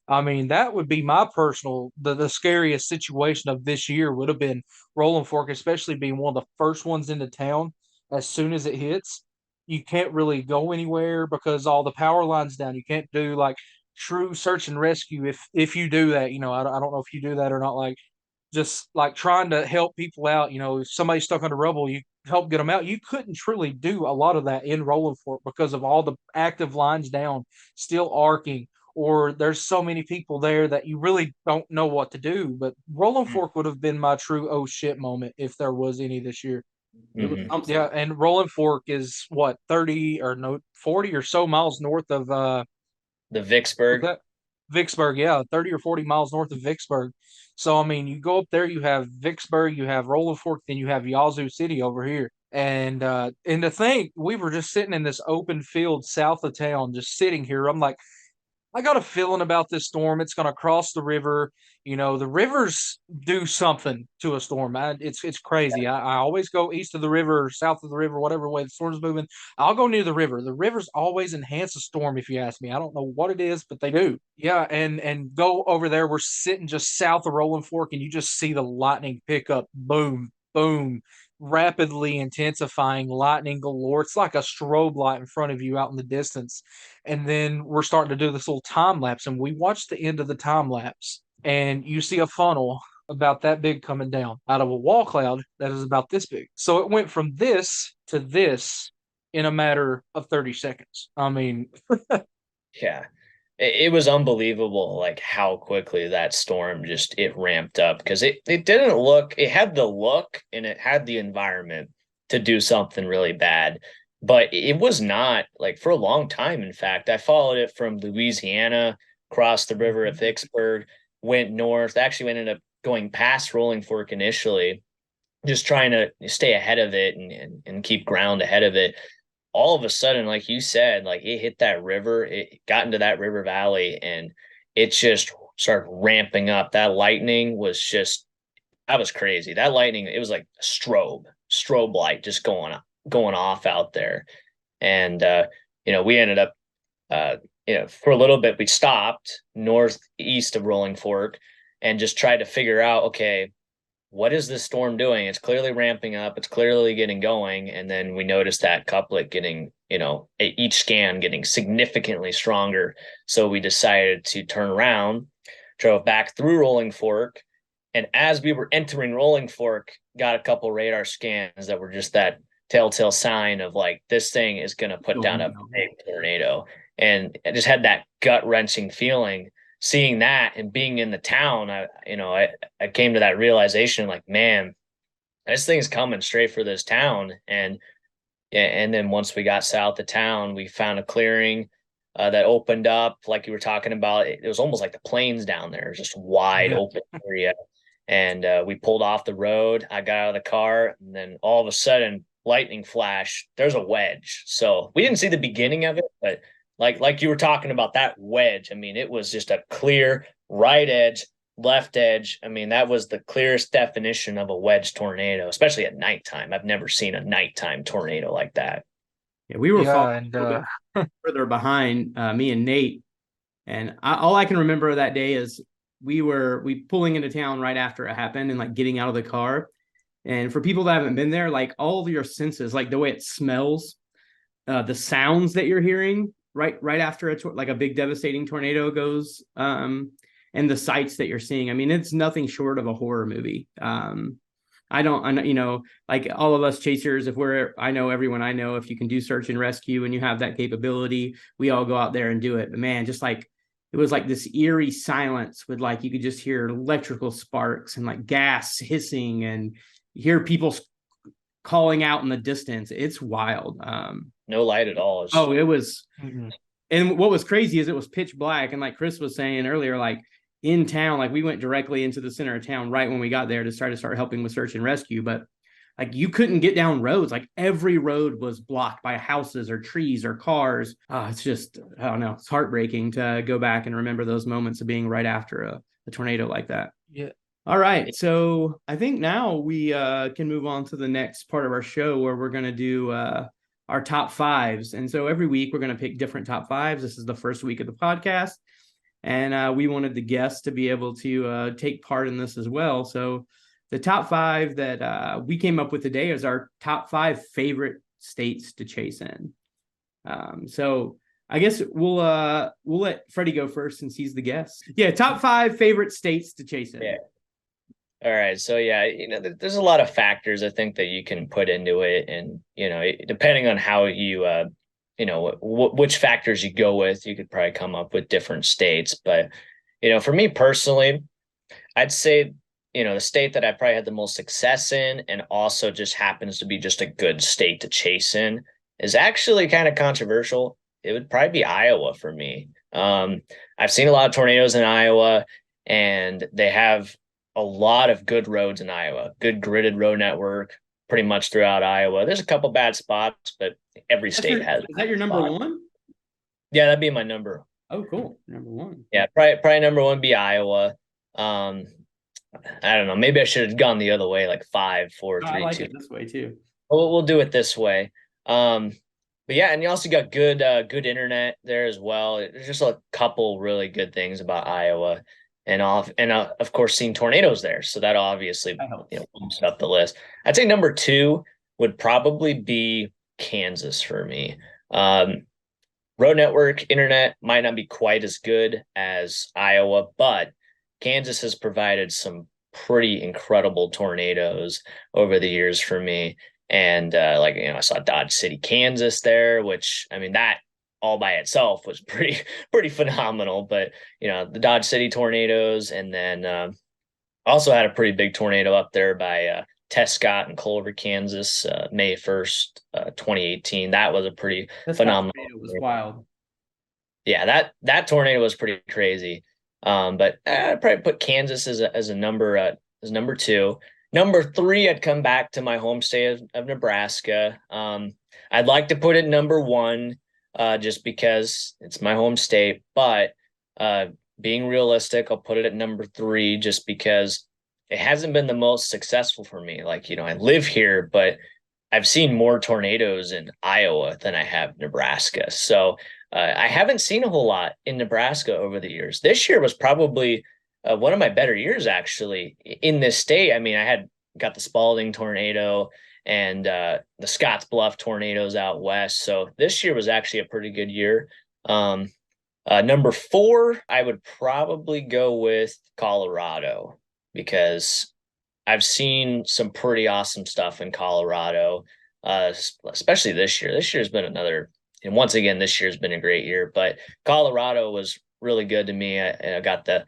I mean, that would be my the scariest situation of this year would have been Rolling Fork, especially being one of the first ones into town. As soon as it hits, you can't really go anywhere because all the power lines down. You can't do like true search and rescue if you do that. I don't know if you do that or not. Like just like trying to help people out. If somebody's stuck under rubble, you help get them out. You couldn't truly do a lot of that in Rolling Fork because of all the active lines down, still arcing, or there's so many people there that you really don't know what to do. But Rolling Fork would have been my true oh shit moment if there was any this year. Mm-hmm. Yeah, and Rolling Fork is what 40 or so miles north of the Vicksburg. Vicksburg, yeah, 30 or 40 miles north of Vicksburg. So I mean, you go up there, you have Vicksburg, you have Rolling Fork, then you have Yazoo City over here. And to think we were just sitting in this open field south of town, just sitting here. I'm like, I got a feeling about this storm. It's going to cross the river. The rivers do something to a storm. It's crazy. I always go east of the river, or south of the river, whatever way the storm's moving. I'll go near the river. The rivers always enhance a storm, if you ask me. I don't know what it is, but they do. Yeah, and go over there. We're sitting just south of Rolling Fork, and you just see the lightning pick up. Boom, boom, rapidly intensifying lightning galore. It's like a strobe light in front of you out in the distance. And then we're starting to do this little time lapse, and we watch the end of the time lapse, and you see a funnel about that big coming down out of a wall cloud that is about this big. So it went from this to this in a matter of 30 seconds. I mean, yeah. It was unbelievable, like how quickly that storm it ramped up because it didn't look, it had the look and it had the environment to do something really bad, but it was not like for a long time. In fact, I followed it from Louisiana, crossed the river at Vicksburg, went north, actually ended up going past Rolling Fork initially, just trying to stay ahead of it and keep ground ahead of it. All of a sudden, like you said, like it hit that river, it got into that river valley and it just started ramping up. That lightning was just, crazy. That lightning, it was like strobe light just going off out there. And we ended up for a little bit we stopped northeast of Rolling Fork and just tried to figure out, okay, what is this storm doing? It's clearly ramping up. It's clearly getting going. And then we noticed that couplet getting, each scan getting significantly stronger. So we decided to turn around, drove back through Rolling Fork. And as we were entering Rolling Fork, got a couple radar scans that were just that telltale sign of like, this thing is going to put down a big tornado. And I just had that gut wrenching feeling. Seeing that and being in the town, I came to that realization, like, man, this thing's coming straight for this town. And then once we got south of town, we found a clearing that opened up, like you were talking about. It was almost like the plains down there, just wide open area. And we pulled off the road. I got out of the car, and then all of a sudden, lightning flash. There's a wedge. So we didn't see the beginning of it, but like you were talking about that wedge. I mean, it was just a clear right edge, left edge. I mean, that was the clearest definition of a wedge tornado, especially at nighttime. I've never seen a nighttime tornado like that. Yeah, we were further behind, me and Nate. And all I can remember of that day is we pulling into town right after it happened and like getting out of the car. And for people that haven't been there, like all of your senses, like the way it smells, the sounds that you're hearing right after a big devastating tornado goes, and the sights that you're seeing. I mean, it's nothing short of a horror movie. Like all of us chasers, I know everyone I know, if you can do search and rescue and you have that capability, we all go out there and do it. But man, just like, it was like this eerie silence with like, you could just hear electrical sparks and like gas hissing and hear people calling out in the distance. It's wild. No light at all. It was. Mm-hmm. And what was crazy is it was pitch black. And like Chris was saying earlier, like in town, like we went directly into the center of town right when we got there to start helping with search and rescue. But like you couldn't get down roads. Like every road was blocked by houses or trees or cars. It's just, I don't know. It's heartbreaking to go back and remember those moments of being right after a tornado like that. Yeah. All right. So I think now we can move on to the next part of our show where we're going to do our top fives. And so every week we're going to pick different top fives. This is the first week of the podcast. And we wanted the guests to be able to take part in this as well. So the top five that we came up with today is our top 5 favorite states to chase in. So I guess we'll let Freddie go first since he's the guest. Yeah, top 5 favorite states to chase in. Yeah. All right. So, there's a lot of factors I think that you can put into it. And, depending on how you, which factors you go with, you could probably come up with different states. But, for me personally, I'd say, the state that I probably had the most success in and also just happens to be just a good state to chase in is actually kind of controversial. It would probably be Iowa for me. I've seen a lot of tornadoes in Iowa, and they have a lot of good roads in Iowa, good gridded road network pretty much throughout Iowa. There's a couple bad spots, but every state has. Is that your number one? Yeah, that'd be my number. Oh, cool. Number one. Yeah, probably number one be Iowa. I don't know. Maybe I should have gone the other way, like 5, 4, 3, 2. I like it this way too. We'll do it this way. But yeah, and you also got good internet there as well. There's just a couple really good things about Iowa. And of course, seeing tornadoes there. So that obviously bumps up the list. I'd say number 2 would probably be Kansas for me. Road network internet might not be quite as good as Iowa, but Kansas has provided some pretty incredible tornadoes over the years for me. And I saw Dodge City, Kansas there, which, I mean, that all by itself was pretty phenomenal. But, the Dodge City tornadoes, and then also had a pretty big tornado up there by Tescott and Culver, Kansas, May 1st, 2018. That was a pretty phenomenal. It was wild. Yeah, that tornado was pretty crazy. But I'd probably put Kansas as a number 2. Number 3, I'd come back to my home state of Nebraska. I'd like to put it number 1, just because it's my home state. But being realistic, I'll put it at number 3, just because it hasn't been the most successful for me. Like, I live here, but I've seen more tornadoes in Iowa than I have Nebraska. So I haven't seen a whole lot in Nebraska over the years. This year was probably one of my better years, actually, in this state. I mean, got the Spalding tornado and the Scottsbluff tornadoes out west. So this year was actually a pretty good year. Number 4, I would probably go with Colorado, because I've seen some pretty awesome stuff in Colorado, especially this year. This year's been and once again, this year's been a great year, but Colorado was really good to me. I got the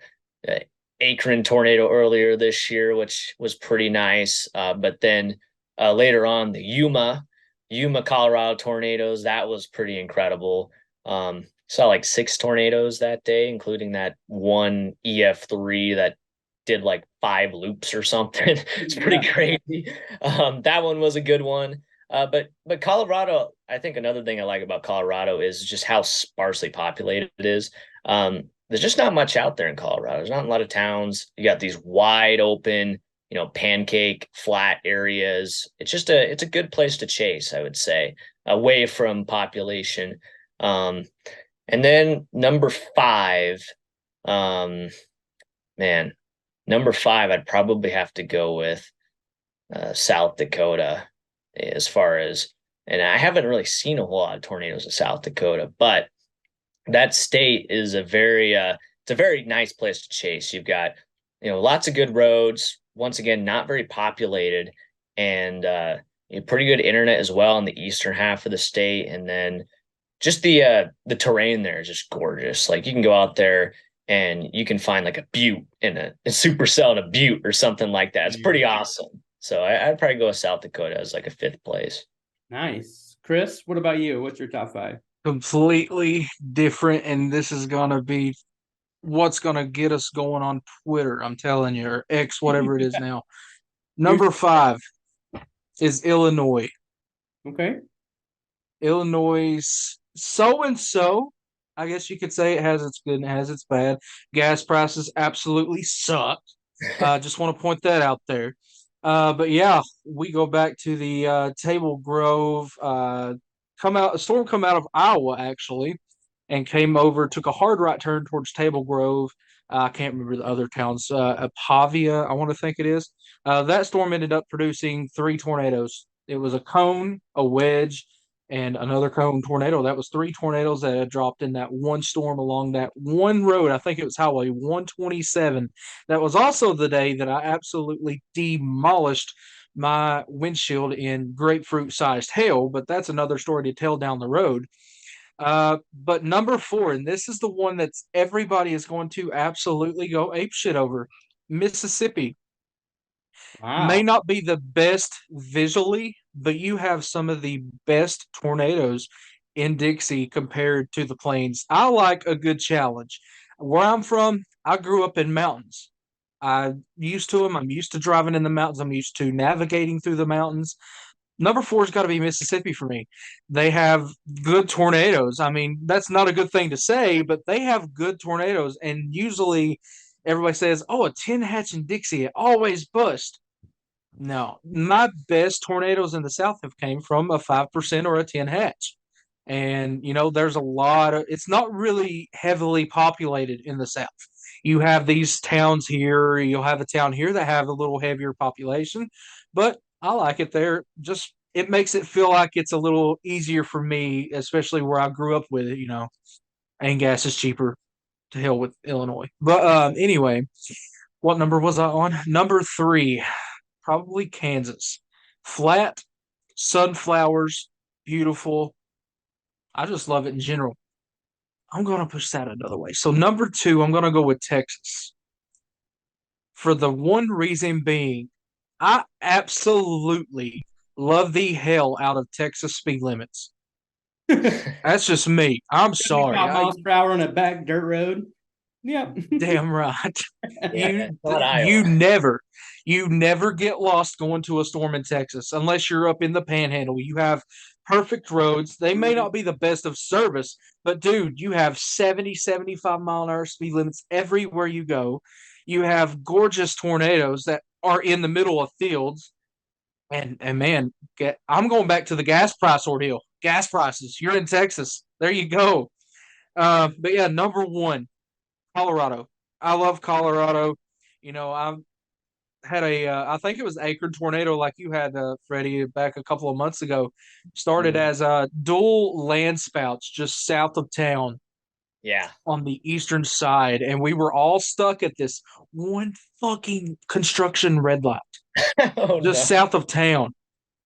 Akron tornado earlier this year, which was pretty nice. But then later on, the Yuma, Colorado tornadoes, that was pretty incredible. Saw like 6 tornadoes that day, including that one EF3 that did like 5 loops or something. It's pretty crazy. That one was a good one. But Colorado, I think another thing I like about Colorado is just how sparsely populated it is. There's just not much out there in Colorado. There's not a lot of towns. You got these wide open, pancake flat areas. It's a good place to chase, I would say, away from population. And then number 5, number 5, I'd probably have to go with South Dakota, as far as, and I haven't really seen a whole lot of tornadoes in South Dakota, but that state is it's a very nice place to chase. You've got, lots of good roads, once again, not very populated, and pretty good internet as well in the eastern half of the state. And then just the terrain there is just gorgeous. Like, you can go out there and you can find like a butte in a supercell in a butte or something like that. It's pretty awesome. So I'd probably go with South Dakota as like a 5th place. Nice. Chris, what about you? What's your top 5? Completely different, and this is gonna be what's gonna get us going on Twitter. I'm telling you, or X, whatever it is now. Number 5 is Illinois. Okay. Illinois, so. I guess you could say it has its good and it has its bad. Gas prices absolutely suck. Just want to point that out there. But yeah, we go back to the Table Grove. A storm come out of Iowa, actually, and came over, took a hard right turn towards Table Grove. I can't remember the other towns. Pavia, I want to think it is. That storm ended up producing 3 tornadoes. It was a cone, a wedge, and another cone tornado. That was 3 tornadoes that had dropped in that one storm along that one road. I think it was Highway 127. That was also the day that I absolutely demolished my windshield in grapefruit-sized hail, but that's another story to tell down the road. But number 4, and this is the one that everybody is going to absolutely go apeshit over, Mississippi. Wow. May not be the best visually, but you have some of the best tornadoes in Dixie compared to the plains. I like a good challenge. Where I'm from, I grew up in mountains. I'm used to them. I'm used to driving in the mountains. I'm used to navigating through the mountains. Number 4's got to be Mississippi for me. They have good tornadoes. I mean, that's not a good thing to say, but they have good tornadoes. And usually everybody says, oh, a 10 hatch in Dixie, it always busts. No, my best tornadoes in the South have came from a 5% or a 10 hatch. And, there's a lot of, it's not really heavily populated in the South. You have these towns here, you'll have a town here that have a little heavier population, but I like it there. Just, it makes it feel like it's a little easier for me, especially where I grew up with it, and gas is cheaper. To hell with Illinois. But anyway, what number was I on? Number 3. Probably Kansas. Flat, sunflowers, beautiful. I just love it in general. I'm going to push that another way. So number 2, I'm going to go with Texas. For the one reason being, I absolutely love the hell out of Texas speed limits. That's just me. I'm sorry. 5 miles per hour on a back dirt road. Yep. Damn right. You never get lost going to a storm in Texas unless you're up in the panhandle. You have perfect roads. They may not be the best of service, but dude, you have 70, 75-mile-an-hour speed limits everywhere you go. You have gorgeous tornadoes that are in the middle of fields. And man, I'm going back to the gas price ordeal. Gas prices. You're in Texas. There you go. But yeah, number one, Colorado. I love Colorado. I had I think it was Akron tornado like you had, Freddie, back a couple of months ago. Started as dual land spouts just south of town. Yeah. On the eastern side. And we were all stuck at this one fucking construction red light just south of town.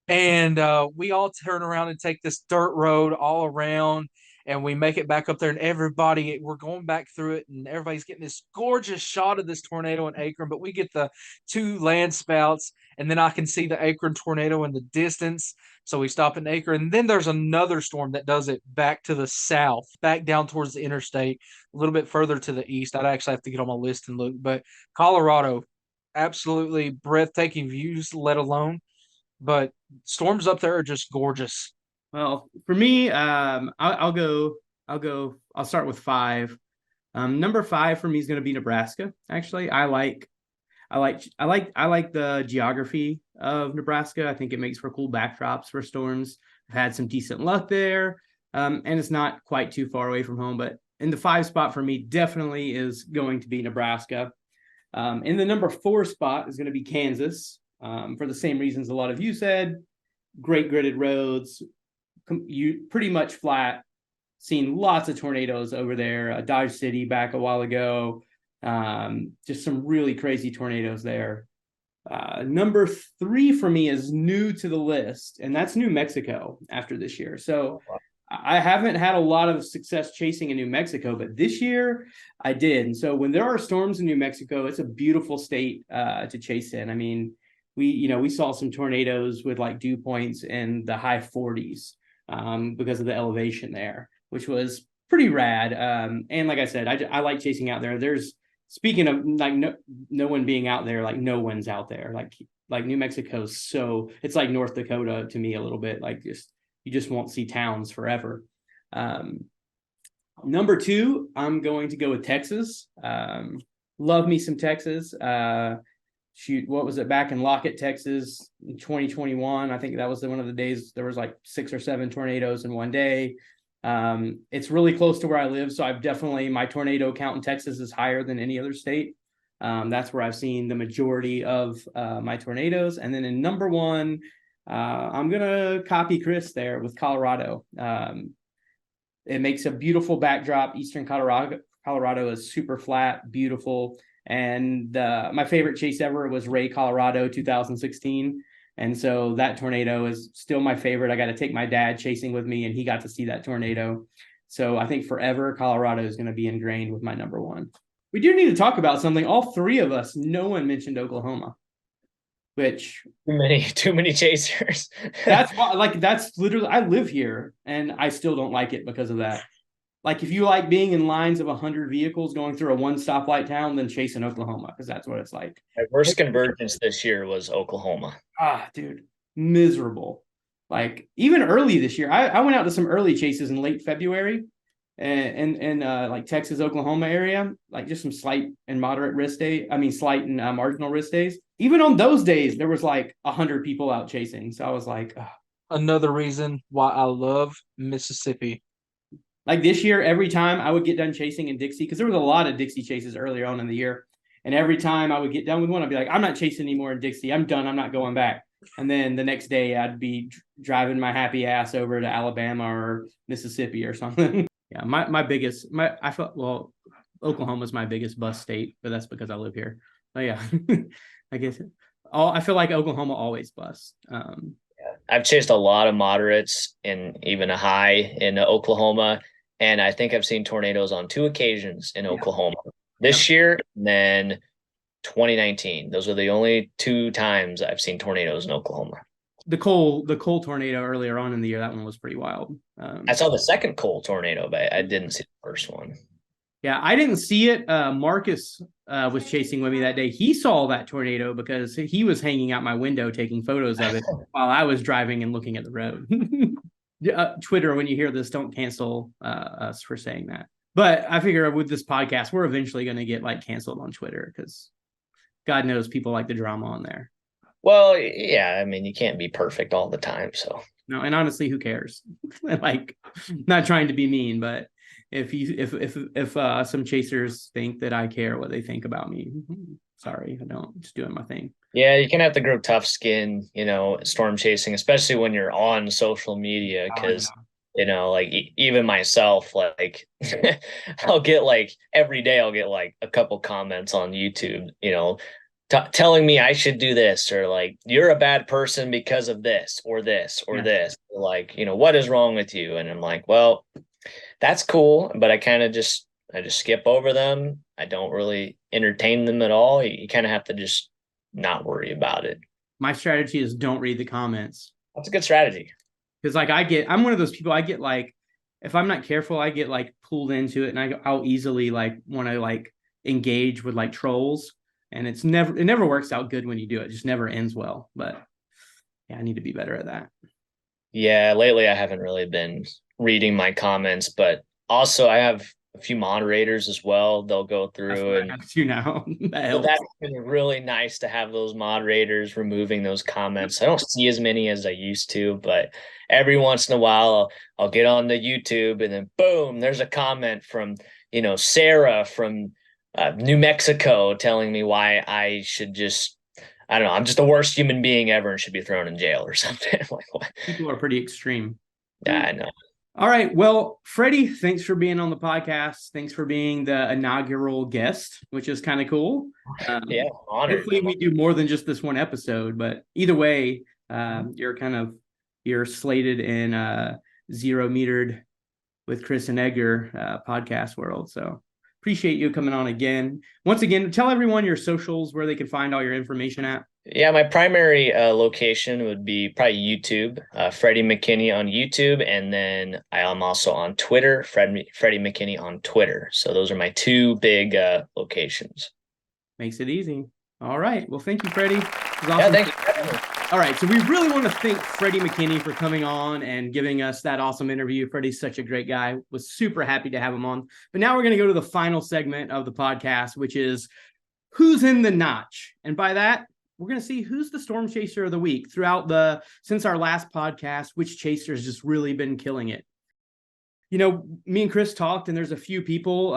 And we all turn around and take this dirt road all around, and we make it back up there, and we're going back through it, and everybody's getting this gorgeous shot of this tornado in Akron, but we get the two land spouts, and then I can see the Akron tornado in the distance. So we stop in Akron, and then there's another storm that does it back to the south, back down towards the interstate, a little bit further to the east. I'd actually have to get on my list and look, but Colorado, absolutely breathtaking views, let alone. But storms up there are just gorgeous. Well, for me, I'll start with 5. Number 5 for me is going to be Nebraska. Actually, I like the geography of Nebraska. I think it makes for cool backdrops for storms. I've had some decent luck there, and it's not quite too far away from home. But in the 5 spot for me, definitely is going to be Nebraska. In the number 4 spot is going to be Kansas. For the same reasons a lot of you said. Great gridded roads, you pretty much flat. Seen lots of tornadoes over there. Dodge City back a while ago. Just some really crazy tornadoes there. Number 3 for me is new to the list, and that's New Mexico after this year. So I haven't had a lot of success chasing in New Mexico, but this year I did. And so when there are storms in New Mexico, it's a beautiful state to chase in. I mean, we saw some tornadoes with like dew points in the high 40s because of the elevation there, which was pretty rad. And like I said, I like chasing out there. Speaking of like no one being out there, like no one's out there. Like New Mexico's it's like North Dakota to me a little bit. Like you just won't see towns forever. Number 2, I'm going to go with Texas. Love me some Texas. What was it, back in Lockett, Texas in 2021? I think that was one of the days there was like 6 or 7 tornadoes in one day. It's really close to where I live, so my tornado count in Texas is higher than any other state. That's where I've seen the majority of my tornadoes. And then in number 1, I'm gonna copy Chris there with Colorado. It makes a beautiful backdrop. Eastern Colorado is super flat, beautiful. And my favorite chase ever was Ray, Colorado, 2016. And so that tornado is still my favorite. I got to take my dad chasing with me, and he got to see that tornado. So I think forever, Colorado is going to be ingrained with my number 1. We do need to talk about something. All 3 of us, no one mentioned Oklahoma, which too many chasers. That's literally, I live here and I still don't like it because of that. Like, if you like being in lines of 100 vehicles going through a 1 stoplight town, then chase in Oklahoma, because that's what it's like. My worst convergence this year was Oklahoma. Dude, miserable. Like, even early this year, I went out to some early chases in late February and like Texas, Oklahoma area, like just some slight and moderate risk day. I mean, slight and marginal risk days. Even on those days, there was like 100 people out chasing. So I was like, ugh. Another reason why I love Mississippi. Like this year, every time I would get done chasing in Dixie, because there was a lot of Dixie chases earlier on in the year. And every time I would get done with one, I'd be like, I'm not chasing anymore in Dixie. I'm done. I'm not going back. And then the next day I'd be driving my happy ass over to Alabama or Mississippi or something. Yeah, Oklahoma's my biggest bus state, but that's because I live here. But yeah, I guess I feel like Oklahoma always busts. I've chased a lot of moderates and even a high in Oklahoma. And I think I've seen tornadoes on 2 occasions in Oklahoma this year, and then 2019. Those are the only 2 times I've seen tornadoes in Oklahoma. The Cole tornado earlier on in the year, that one was pretty wild. I saw the second Cole tornado, but I didn't see the first one. Yeah, I didn't see it. Marcus was chasing with me that day. He saw that tornado because he was hanging out my window taking photos of it while I was driving and looking at the road. Twitter, when you hear this, don't cancel us for saying that. But I figure with this podcast, we're eventually going to get like canceled on Twitter because God knows people like the drama on there. Well, yeah, I mean, you can't be perfect all the time, so. No, and honestly, who cares? Like, not trying to be mean, but if some chasers think that I care what they think about me, sorry, I don't. Just doing my thing. Yeah, you can have to grow tough skin, storm chasing, especially when you're on social media, because like even myself, like I'll get like every day I'll get like a couple comments on YouTube, telling me I should do this, or like you're a bad person because of this or this or this, or like, what is wrong with you? And I'm like, well, that's cool, but I just skip over them. I don't really entertain them at all. You kind of have to just not worry about it. My strategy is don't read the comments. That's a good strategy. Because like I'm one of those people, I get like, if I'm not careful, I get like pulled into it, and I'll easily like want to like engage with like trolls, and it never works out good when you do it. It just never ends well. But yeah, I need to be better at that. Yeah, lately I haven't really been reading my comments, but also I have a few moderators as well. They'll go through and that's been really nice to have those moderators removing those comments. I don't see as many as I used to, but every once in a while I'll get on the YouTube and then boom, there's a comment from, Sarah from New Mexico telling me why I should I don't know, I'm just the worst human being ever and should be thrown in jail or something. Like, what? People are pretty extreme. Yeah, I know. All right. Well, Freddie, thanks for being on the podcast. Thanks for being the inaugural guest, which is kind of cool. Yeah, honored. Hopefully we do more than just this one episode, but either way, you're slated in Zero Metered with Chris and Edgar podcast world. So appreciate you coming on again. Once again, tell everyone your socials, where they can find all your information at. Yeah, my primary location would be probably YouTube, Freddy McKinney on YouTube, and then I am also on Twitter, Freddy McKinney on Twitter. So those are my two big locations. Makes it easy. All right. Well, thank you, Freddie. Awesome. Yeah, thank you. All right. So we really want to thank Freddy McKinney for coming on and giving us that awesome interview. Freddie's such a great guy. Was super happy to have him on. But now we're going to go to the final segment of the podcast, which is Who's in the Notch? And by that, we're going to see who's the storm chaser of the week since our last podcast, which chaser's just really been killing it. Me and Chris talked, and there's a few people.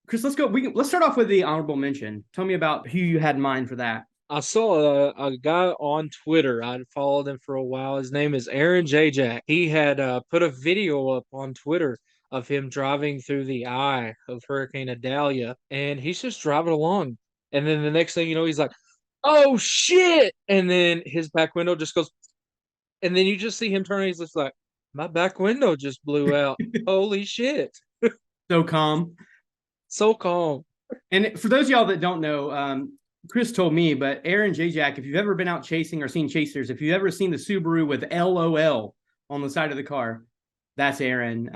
Chris, let's go. Let's start off with the honorable mention. Tell me about who you had in mind for that. I saw a guy on Twitter. I'd followed him for a while. His name is Aaron J. Jack. He had put a video up on Twitter of him driving through the eye of Hurricane Idalia, and he's just driving along. And then the next thing you know, he's like, oh shit, and then his back window just goes, and then you just see him turning. He's just like, my back window just blew out. Holy shit. So calm. And for those of y'all that don't know, Chris told me, but Aaron J. Jack, if you've ever been out chasing or seen chasers, if you've ever seen the Subaru with LOL on the side of the car, that's Aaron.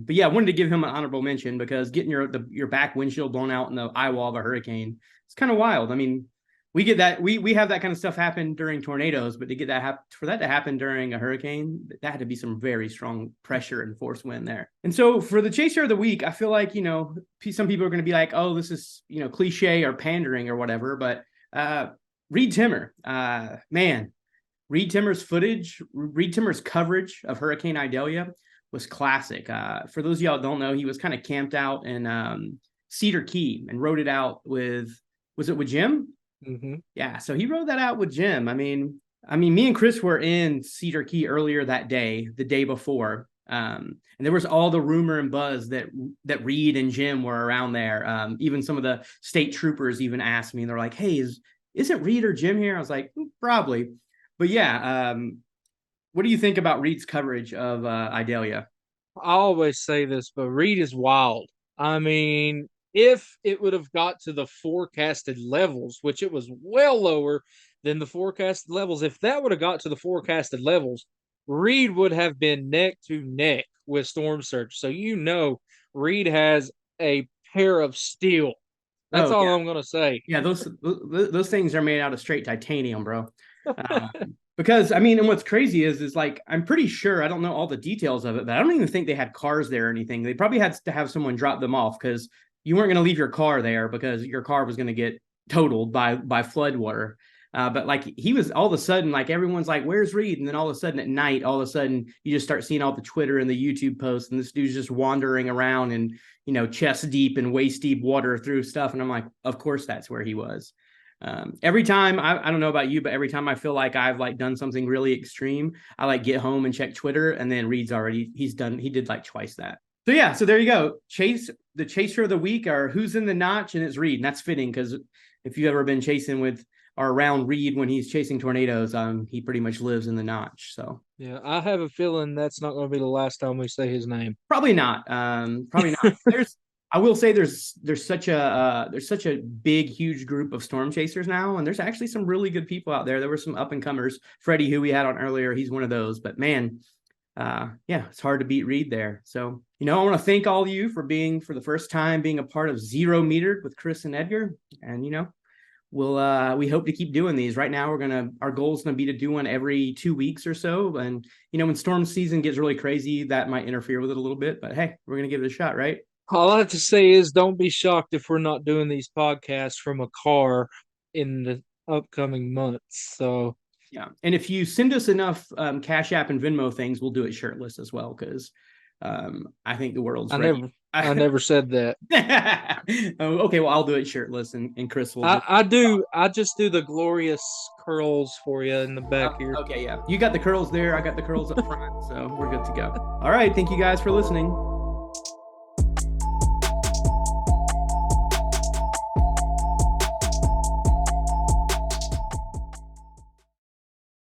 But yeah, I wanted to give him an honorable mention because getting your back windshield blown out in the eye wall of a hurricane, it's kind of wild. I mean, we get that we have that kind of stuff happen during tornadoes, but to get that for that to happen during a hurricane, that had to be some very strong pressure and force wind there. And so for the chaser of the week, I feel like, some people are going to be like, oh, this is, cliche or pandering or whatever, but Reed Timmer, man, Reed Timmer's coverage of Hurricane Idalia was classic. For those of y'all that don't know, he was kind of camped out in Cedar Key and rode it out was it with Jim? Mm-hmm. Yeah, so he rode that out with Jim. I mean, me and Chris were in Cedar Key earlier that day, the day before, and there was all the rumor and buzz that Reed and Jim were around there. Even some of the state troopers even asked me, and they're like, "Hey, isn't Reed or Jim here?" I was like, "Probably," but yeah. What do you think about Reed's coverage of Idalia? I always say this, but Reed is wild. I mean, if it would have got to the forecasted levels, which it was well lower than the forecasted levels, if that would have got to the forecasted levels, Reed would have been neck to neck with Storm Surge. So Reed has a pair of steel. That's all I'm going to say. Yeah, those things are made out of straight titanium, bro. Because I mean, and what's crazy is like, I'm pretty sure, I don't know all the details of it, but I don't even think they had cars there or anything. They probably had to have someone drop them off, because you weren't going to leave your car there because your car was going to get totaled by flood water. But like, he was, all of a sudden, like, everyone's like, where's Reed? And then all of a sudden at night, all of a sudden you just start seeing all the Twitter and the YouTube posts, and this dude's just wandering around and, you know, chest deep and waist deep water through stuff. And I'm like, of course that's where he was. Every time, I don't know about you, but every time I feel like I've like done something really extreme, I like get home and check Twitter, and then Reed's already, he did like twice that. So yeah, so there you go. The chaser of the week are who's in the notch, and it's Reed. And that's fitting, because if you've ever been chasing with or around Reed when he's chasing tornadoes, he pretty much lives in the notch. So yeah, I have a feeling that's not going to be the last time we say his name. Probably not. Probably not. I will say there's such a big, huge group of storm chasers now, and there's actually some really good people out there. There were some up and comers. Freddie, who we had on earlier, he's one of those. But man, yeah, it's hard to beat Reed there. So, you know, I want to thank all of you for the first time being a part of Zero Metered with Chris and Edgar. And, you know, we hope to keep doing these. Right now, our goal is gonna be to do one every 2 weeks or so. And, you know, when storm season gets really crazy, that might interfere with it a little bit. But hey, we're gonna give it a shot, right? All I have to say is, don't be shocked if we're not doing these podcasts from a car in the upcoming months. So yeah, and if you send us enough Cash App and Venmo things, we'll do it shirtless as well, because I think the world's ready. I never said that. Oh, okay, well, I'll do it shirtless, and Chris will. I just do the glorious curls for you in the back here. Okay, yeah, you got the curls there. I got the curls up front, so we're good to go. All right, thank you guys for listening.